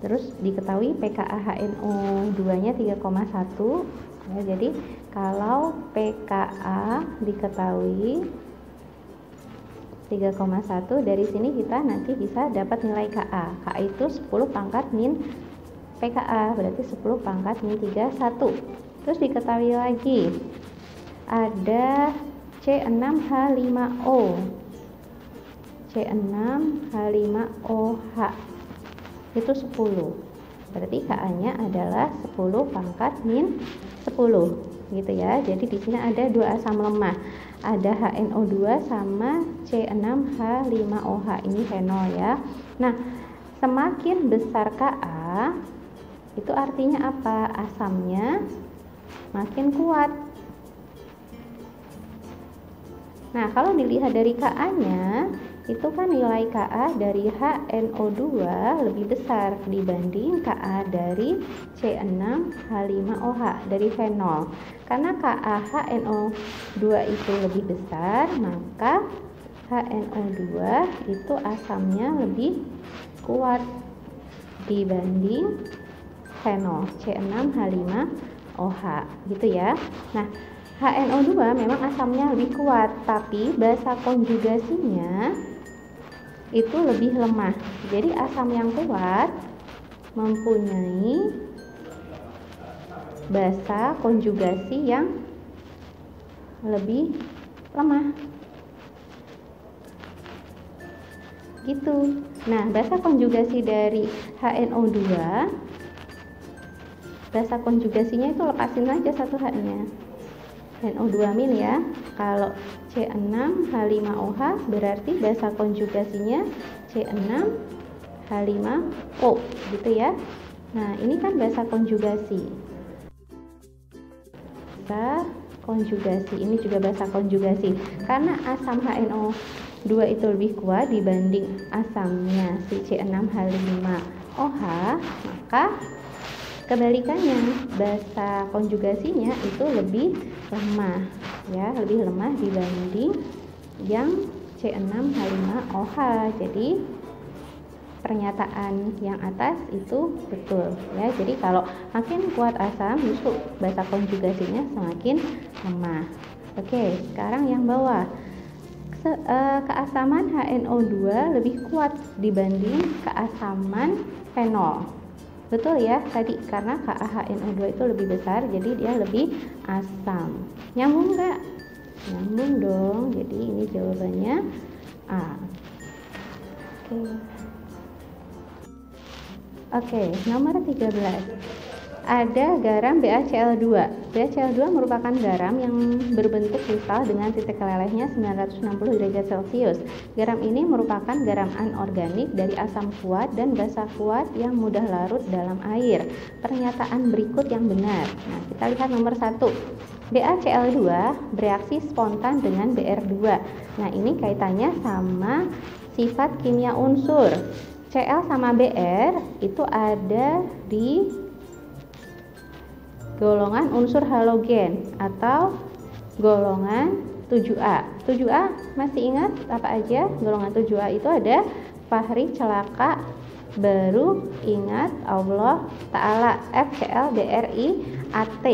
terus diketahui pKa-HNO2-nya 3,1 ya. Jadi kalau pKa diketahui 3,1, dari sini kita nanti bisa dapat nilai Ka. Ka itu 10 pangkat min pKa, berarti 10 pangkat min 3, 1. Terus diketahui lagi ada C6H5O. C6H5OH itu 10. Berarti Ka-nya adalah 10 pangkat min 10 gitu ya. Jadi di sini ada dua asam lemah. Ada HNO2 sama C6H5OH, ini fenol ya. Nah, semakin besar Ka itu artinya apa? Asamnya makin kuat. Nah, kalau dilihat dari Ka-nya, itu kan nilai Ka dari HNO2 lebih besar dibanding Ka dari C6H5OH dari fenol. Karena Ka HNO2 itu lebih besar, maka HNO2 itu asamnya lebih kuat dibanding fenol C6H5OH gitu ya. Nah, HNO2 memang asamnya lebih kuat, tapi basa konjugasinya itu lebih lemah. Jadi asam yang kuat mempunyai basa konjugasi yang lebih lemah. Gitu. Nah, basa konjugasi dari HNO2, basa konjugasinya itu lepasin aja satu H-nya. NO2- ya. Kalau C6H5OH berarti basa konjugasinya C6H5O gitu ya. Nah, ini kan basa konjugasi. Basa konjugasi, ini juga basa konjugasi. Karena asam HNO2 itu lebih kuat dibanding asamnya si C6H5OH, maka kebalikannya, basa konjugasinya itu lebih lemah ya, lebih lemah dibanding yang C6H5OH. Jadi pernyataan yang atas itu betul ya. Jadi kalau makin kuat asam, justru basa konjugasinya semakin lemah. Oke, sekarang yang bawah. Keasaman HNO2 lebih kuat dibanding keasaman fenol. Betul ya tadi, karena KaHNO2 itu lebih besar, jadi dia lebih asam. Nyambung nggak? Nyambung dong. Jadi ini jawabannya A. Oke, nomor 13. Ada garam BaCl2. BaCl2 merupakan garam yang berbentuk kristal dengan titik lelehnya 960 derajat Celcius. Garam ini merupakan garam anorganik dari asam kuat dan basa kuat yang mudah larut dalam air. Pernyataan berikut yang benar. Nah, kita lihat nomor 1. BaCl2 bereaksi spontan dengan Br2. Nah, ini kaitannya sama sifat kimia unsur. Cl sama Br itu ada di golongan unsur halogen atau golongan 7A. 7A masih ingat apa aja? Golongan 7A itu ada Fahri, Celaka, Baru, Ingat, Allah, Ta'ala, FCl, BRI, AT.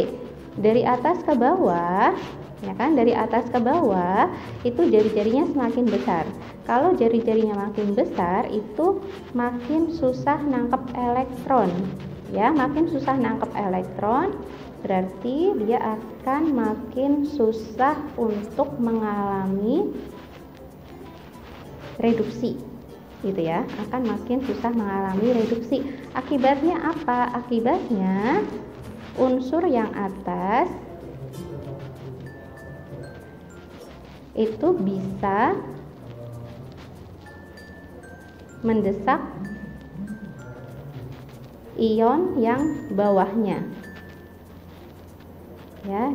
Dari atas ke bawah, ya kan? Dari atas ke bawah itu jari-jarinya semakin besar. Kalau jari-jarinya makin besar itu makin susah nangkep elektron. Ya, makin susah nangkep elektron, berarti dia akan makin susah untuk mengalami reduksi, gitu ya, akan makin susah mengalami reduksi. Akibatnya apa? Akibatnya unsur yang atas itu bisa mendesak ion yang bawahnya, ya.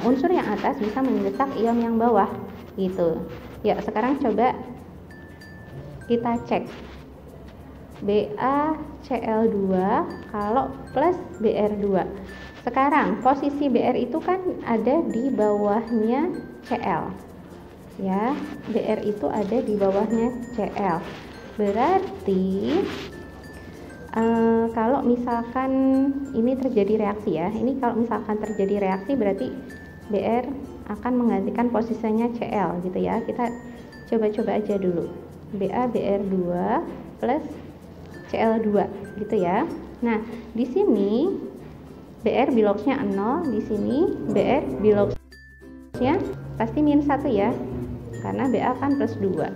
Unsur yang atas bisa mendesak ion yang bawah, gitu. Ya, sekarang coba kita cek BaCl2 kalau plus Br2. Sekarang posisi Br itu kan ada di bawahnya Cl, ya. Br itu ada di bawahnya Cl. Berarti kalau misalkan ini terjadi reaksi, ya, ini kalau misalkan terjadi reaksi berarti Br akan menggantikan posisinya Cl, gitu ya. Kita coba-coba aja dulu. Br2 plus Cl2, gitu ya. Nah, di sini Br biloxnya 0, di sini Br biloxnya pasti minus 1 ya, karena Ba kan plus 2.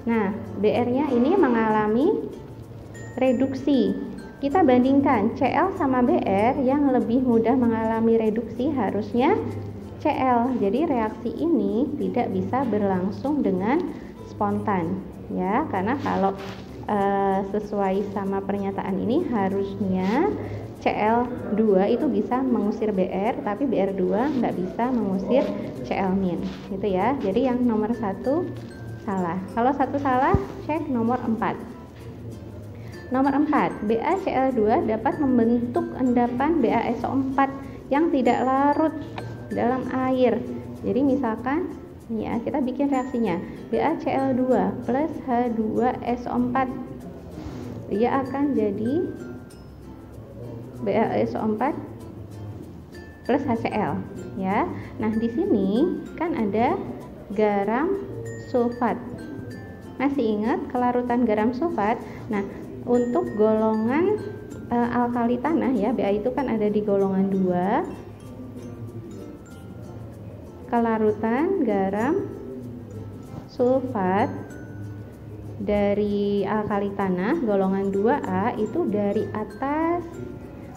Nah, Br-nya ini mengalami reduksi. Kita bandingkan Cl sama Br, yang lebih mudah mengalami reduksi harusnya Cl. Jadi reaksi ini tidak bisa berlangsung dengan spontan, ya, karena kalau sesuai sama pernyataan ini harusnya Cl2 itu bisa mengusir Br, tapi Br2 nggak bisa mengusir Cl-, gitu ya. Jadi yang nomor 1 salah. Kalau 1 salah, cek nomor 4. Nomor 4, BaCl2 dapat membentuk endapan BaSO4 yang tidak larut dalam air. Jadi misalkan ya, kita bikin reaksinya BaCl2 plus H2SO4, dia akan jadi BaSO4 plus HCl, ya. Nah, di sini kan ada garam sulfat. Masih ingat kelarutan garam sulfat? Nah, untuk golongan alkali tanah, ya, Ba itu kan ada di golongan 2. Kelarutan garam sulfat dari alkali tanah golongan 2A itu dari atas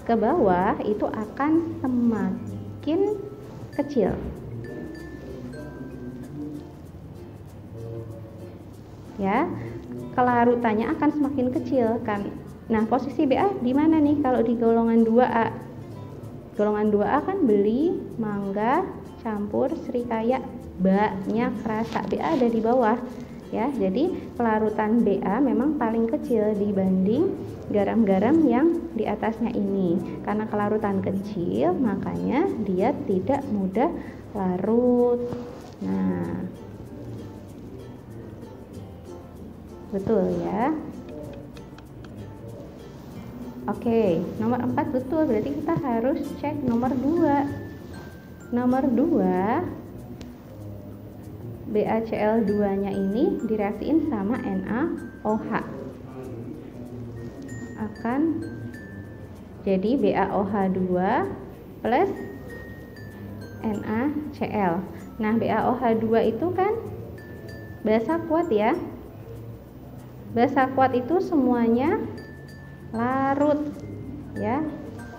ke bawah itu akan semakin kecil, ya. Kelarutannya akan semakin kecil kan. Nah, posisi Ba di mana nih kalau di golongan 2A? Golongan 2A kan beli, mangga, campur, serikaya, banyak rasa. Ba ada di bawah, ya. Jadi kelarutan Ba memang paling kecil dibanding garam-garam yang di atasnya ini. Karena kelarutan kecil, makanya dia tidak mudah larut. Nah, betul ya. Oke, nomor 4 betul, berarti kita harus cek nomor 2. Nomor 2, BaCl2 nya ini direaksiin sama NaOH, akan jadi BaOH2 plus NaCl. Nah, BaOH2 itu kan basa kuat, ya. Basa kuat itu semuanya larut, ya.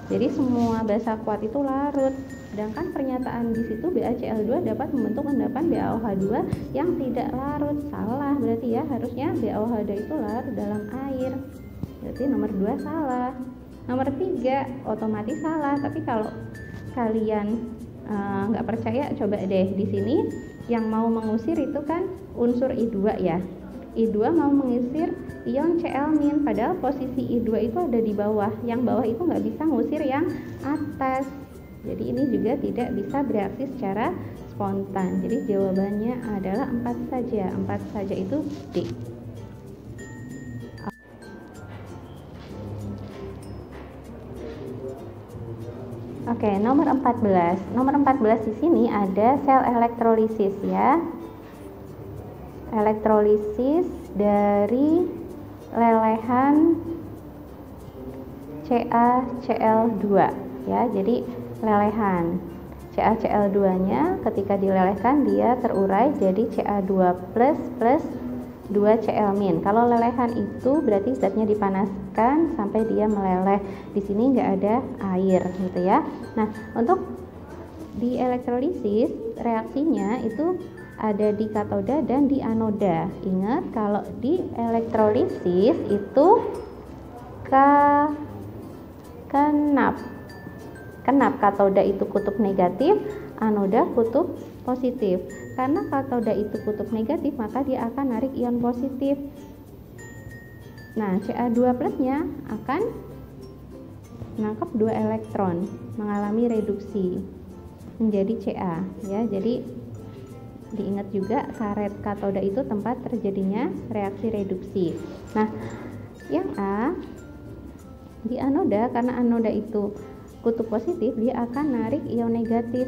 Jadi semua basa kuat itu larut. Sedangkan pernyataan di situ BaCl2 dapat membentuk endapan BaOH2 yang tidak larut. Salah berarti, ya. Harusnya BaOH2 itu larut dalam air. Berarti nomor 2 salah. Nomor 3 otomatis salah. Tapi kalau kalian nggak percaya, coba deh di sini yang mau mengusir itu kan unsur I2, ya. I2 mau mengusir ion Cl-, padahal posisi I2 itu ada di bawah. Yang bawah itu nggak bisa ngusir yang atas. Jadi ini juga tidak bisa bereaksi secara spontan. Jadi jawabannya adalah 4 saja. 4 saja itu D. Oke, nomor 14. Nomor 14 di sini ada sel elektrolisis, ya. Elektrolisis dari lelehan CaCl2. ya, jadi lelehan. CaCl2-nya ketika dilelehkan dia terurai jadi Ca2 plus 2Cl-. Kalau lelehan itu berarti zatnya dipanaskan sampai dia meleleh. Di sini nggak ada air gitu ya. Nah, untuk di elektrolisis reaksinya itu ada di katoda dan di anoda. Ingat kalau di elektrolisis itu kenap katoda itu kutub negatif, anoda kutub positif. Karena katoda itu kutub negatif, maka dia akan narik ion positif. Nah, Ca2 plusnya akan menangkap 2 elektron, mengalami reduksi menjadi Ca, ya. Jadi diingat juga karet katoda itu tempat terjadinya reaksi reduksi. Nah, yang A di anoda, karena anoda itu kutub positif, dia akan narik ion negatif.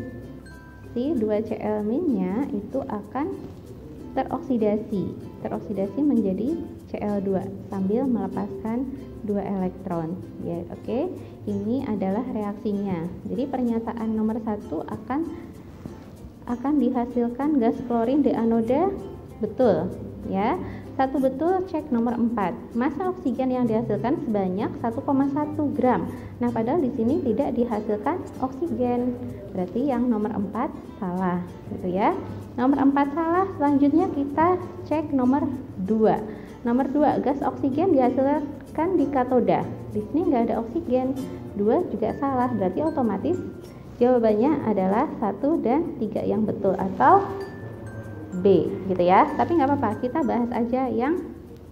Si 2Cl-nya itu akan teroksidasi menjadi Cl2 sambil melepaskan 2 elektron. Ya, oke. Ini adalah reaksinya. Jadi pernyataan nomor 1 akan dihasilkan gas klorin di anoda, betul, ya. 1 betul, cek nomor 4. Massa oksigen yang dihasilkan sebanyak 1,1 gram. Nah, padahal di sini tidak dihasilkan oksigen. Berarti yang nomor 4 salah, gitu ya. Nomor 4 salah. Selanjutnya kita cek nomor 2. Nomor 2, gas oksigen dihasilkan di katoda. Di sini nggak ada oksigen. 2 juga salah. Berarti otomatis jawabannya adalah 1 dan 3 yang betul atau B, gitu ya. Tapi nggak apa-apa, kita bahas aja yang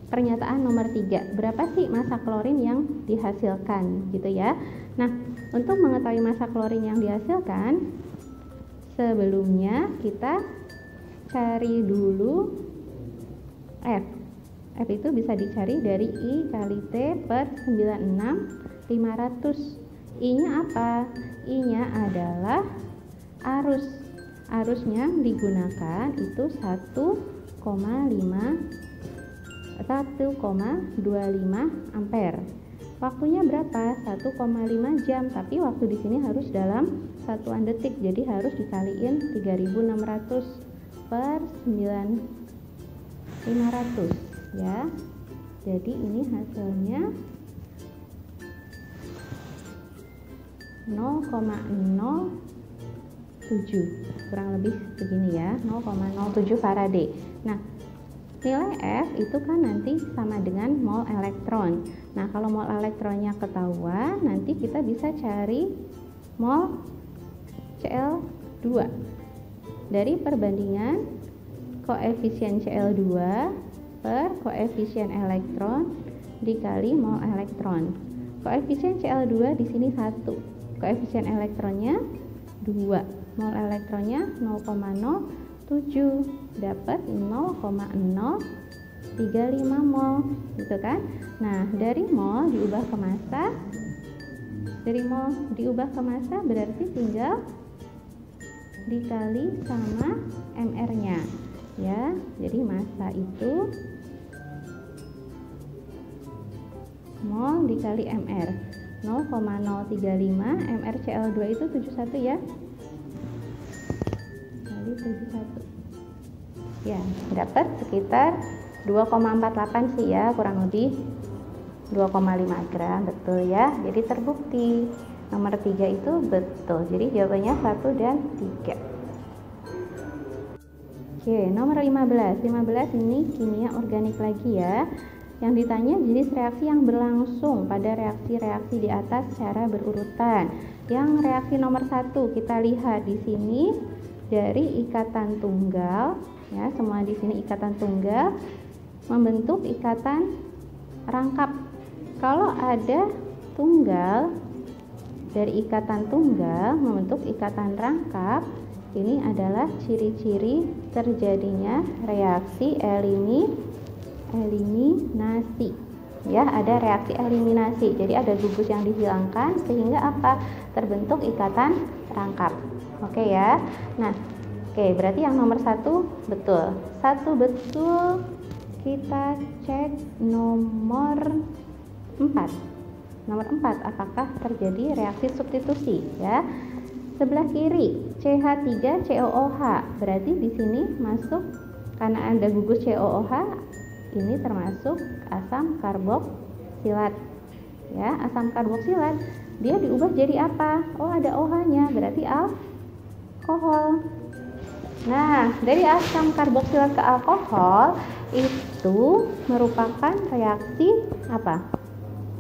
pernyataan nomor 3. Berapa sih massa klorin yang dihasilkan, gitu ya. Nah, untuk mengetahui massa klorin yang dihasilkan, sebelumnya kita cari dulu F. F itu bisa dicari dari I kali T per 96.500. I-nya apa? I-nya adalah arus. Arusnya digunakan itu 1,25 ampere. Waktunya berapa? 1,5 jam, tapi waktu di sini harus dalam satuan detik, jadi harus dikaliin 3600 per 9500, ya. Jadi ini hasilnya 0,07, kurang lebih begini ya, 0,07 Faraday. Nah, nilai F itu kan nanti sama dengan mol elektron. Nah, kalau mol elektronnya ketahuan, nanti kita bisa cari mol Cl2 dari perbandingan koefisien Cl2 per koefisien elektron dikali mol elektron. Koefisien Cl2 di sini 1, koefisien elektronnya 2, mol elektronnya 0,07, dapat 0,035 mol, gitu kan. Nah, dari mol diubah ke massa, berarti tinggal dikali sama mR-nya, ya. Jadi massa itu mol dikali mR, 0,035, mR Cl2 itu 71 ya, kali 71 ya, dapat sekitar 2,48 sih ya, kurang lebih 2,5 gram, betul ya. Jadi terbukti nomor 3 itu betul, jadi jawabannya 1 dan 3. Oke, nomor 15 ini kimia organik lagi ya. Yang ditanya jenis reaksi yang berlangsung pada reaksi-reaksi di atas secara berurutan. Yang reaksi nomor 1 kita lihat di sini dari ikatan tunggal, ya, semua di sini ikatan tunggal membentuk ikatan rangkap. Kalau ada tunggal dari ikatan tunggal membentuk ikatan rangkap, ini adalah ciri-ciri terjadinya reaksi eliminasi, ya, ada reaksi eliminasi. Jadi ada gugus yang dihilangkan sehingga apa? Terbentuk ikatan rangkap. Oke ya. Nah, oke, berarti yang nomor 1 betul. 1 betul. Kita cek nomor 4. Nomor 4, apakah terjadi reaksi substitusi ya? Sebelah kiri CH3COOH, berarti di sini masuk karena ada gugus COOH, ini termasuk asam karboksilat ya. Asam karboksilat dia diubah jadi apa? Oh, ada OH-nya, berarti alkohol. Nah, dari asam karboksilat ke alkohol itu merupakan reaksi apa?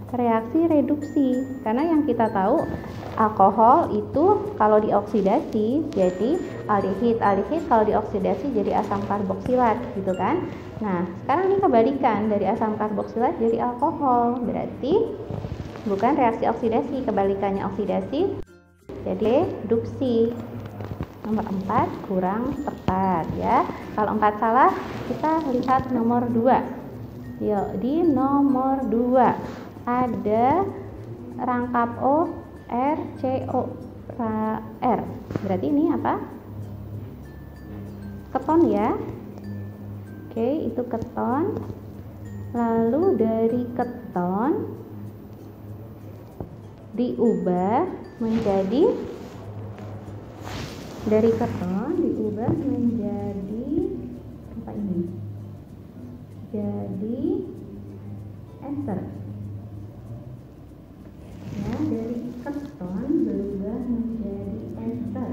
Reaksi reduksi. Karena yang kita tahu alkohol itu kalau dioksidasi jadi aldehid, aldehid kalau dioksidasi jadi asam karboksilat gitu kan. Nah, sekarang ini kebalikan, dari asam karboksilat jadi alkohol, berarti bukan reaksi oksidasi, kebalikannya oksidasi jadi reduksi. Nomor 4 kurang tepat ya. Kalau 4 salah, kita lihat nomor 2. Yuk, di nomor 2 ada rangkap O R C O R. Berarti ini apa? Keton ya. Oke, itu keton. Lalu dari keton diubah menjadi apa ini? Jadi ester. Ya, dari keton berubah menjadi ester.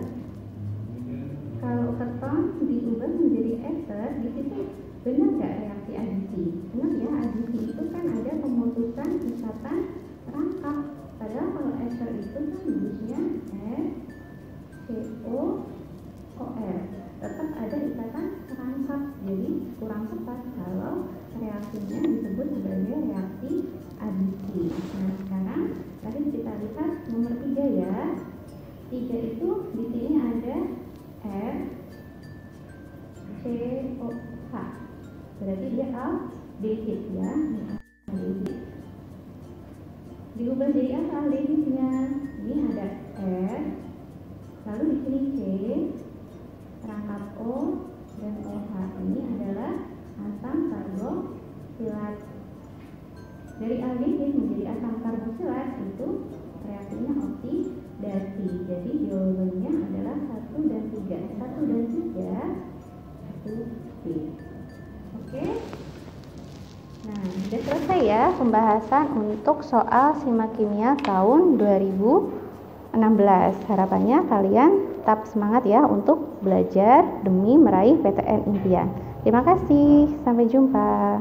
Kalau keton diubah menjadi ester, di situ benar nggak reaksi adisi? Benar ya, adisi itu kan ada pemutusan ikatan rangkap. Padahal kalau ester itu kan gugusnya COOR, tetap ada ikatan rangkap, jadi kurang tepat kalau reaksinya disebut sebagai reaksi adisi. Nah, sekarang tadi kita lihat nomor 3 ya. 3 itu di sini ada RCOH, berarti dia aldehid ya. Aldehid diubah jadi apa aldehidnya? Ini ada R, lalu di sini C, rangkap O dan OH. Ini adalah asam karboksilat. Dari aldehid menjadi asam karboksilat itu reaksinya oksidasi. Jadi jawabannya adalah 1 dan 3. 1 dan 3 itu B. Oke. Nah, sudah selesai ya pembahasan untuk soal Simak Kimia tahun 2016. Harapannya kalian tetap semangat ya untuk belajar demi meraih PTN impian. Terima kasih, sampai jumpa.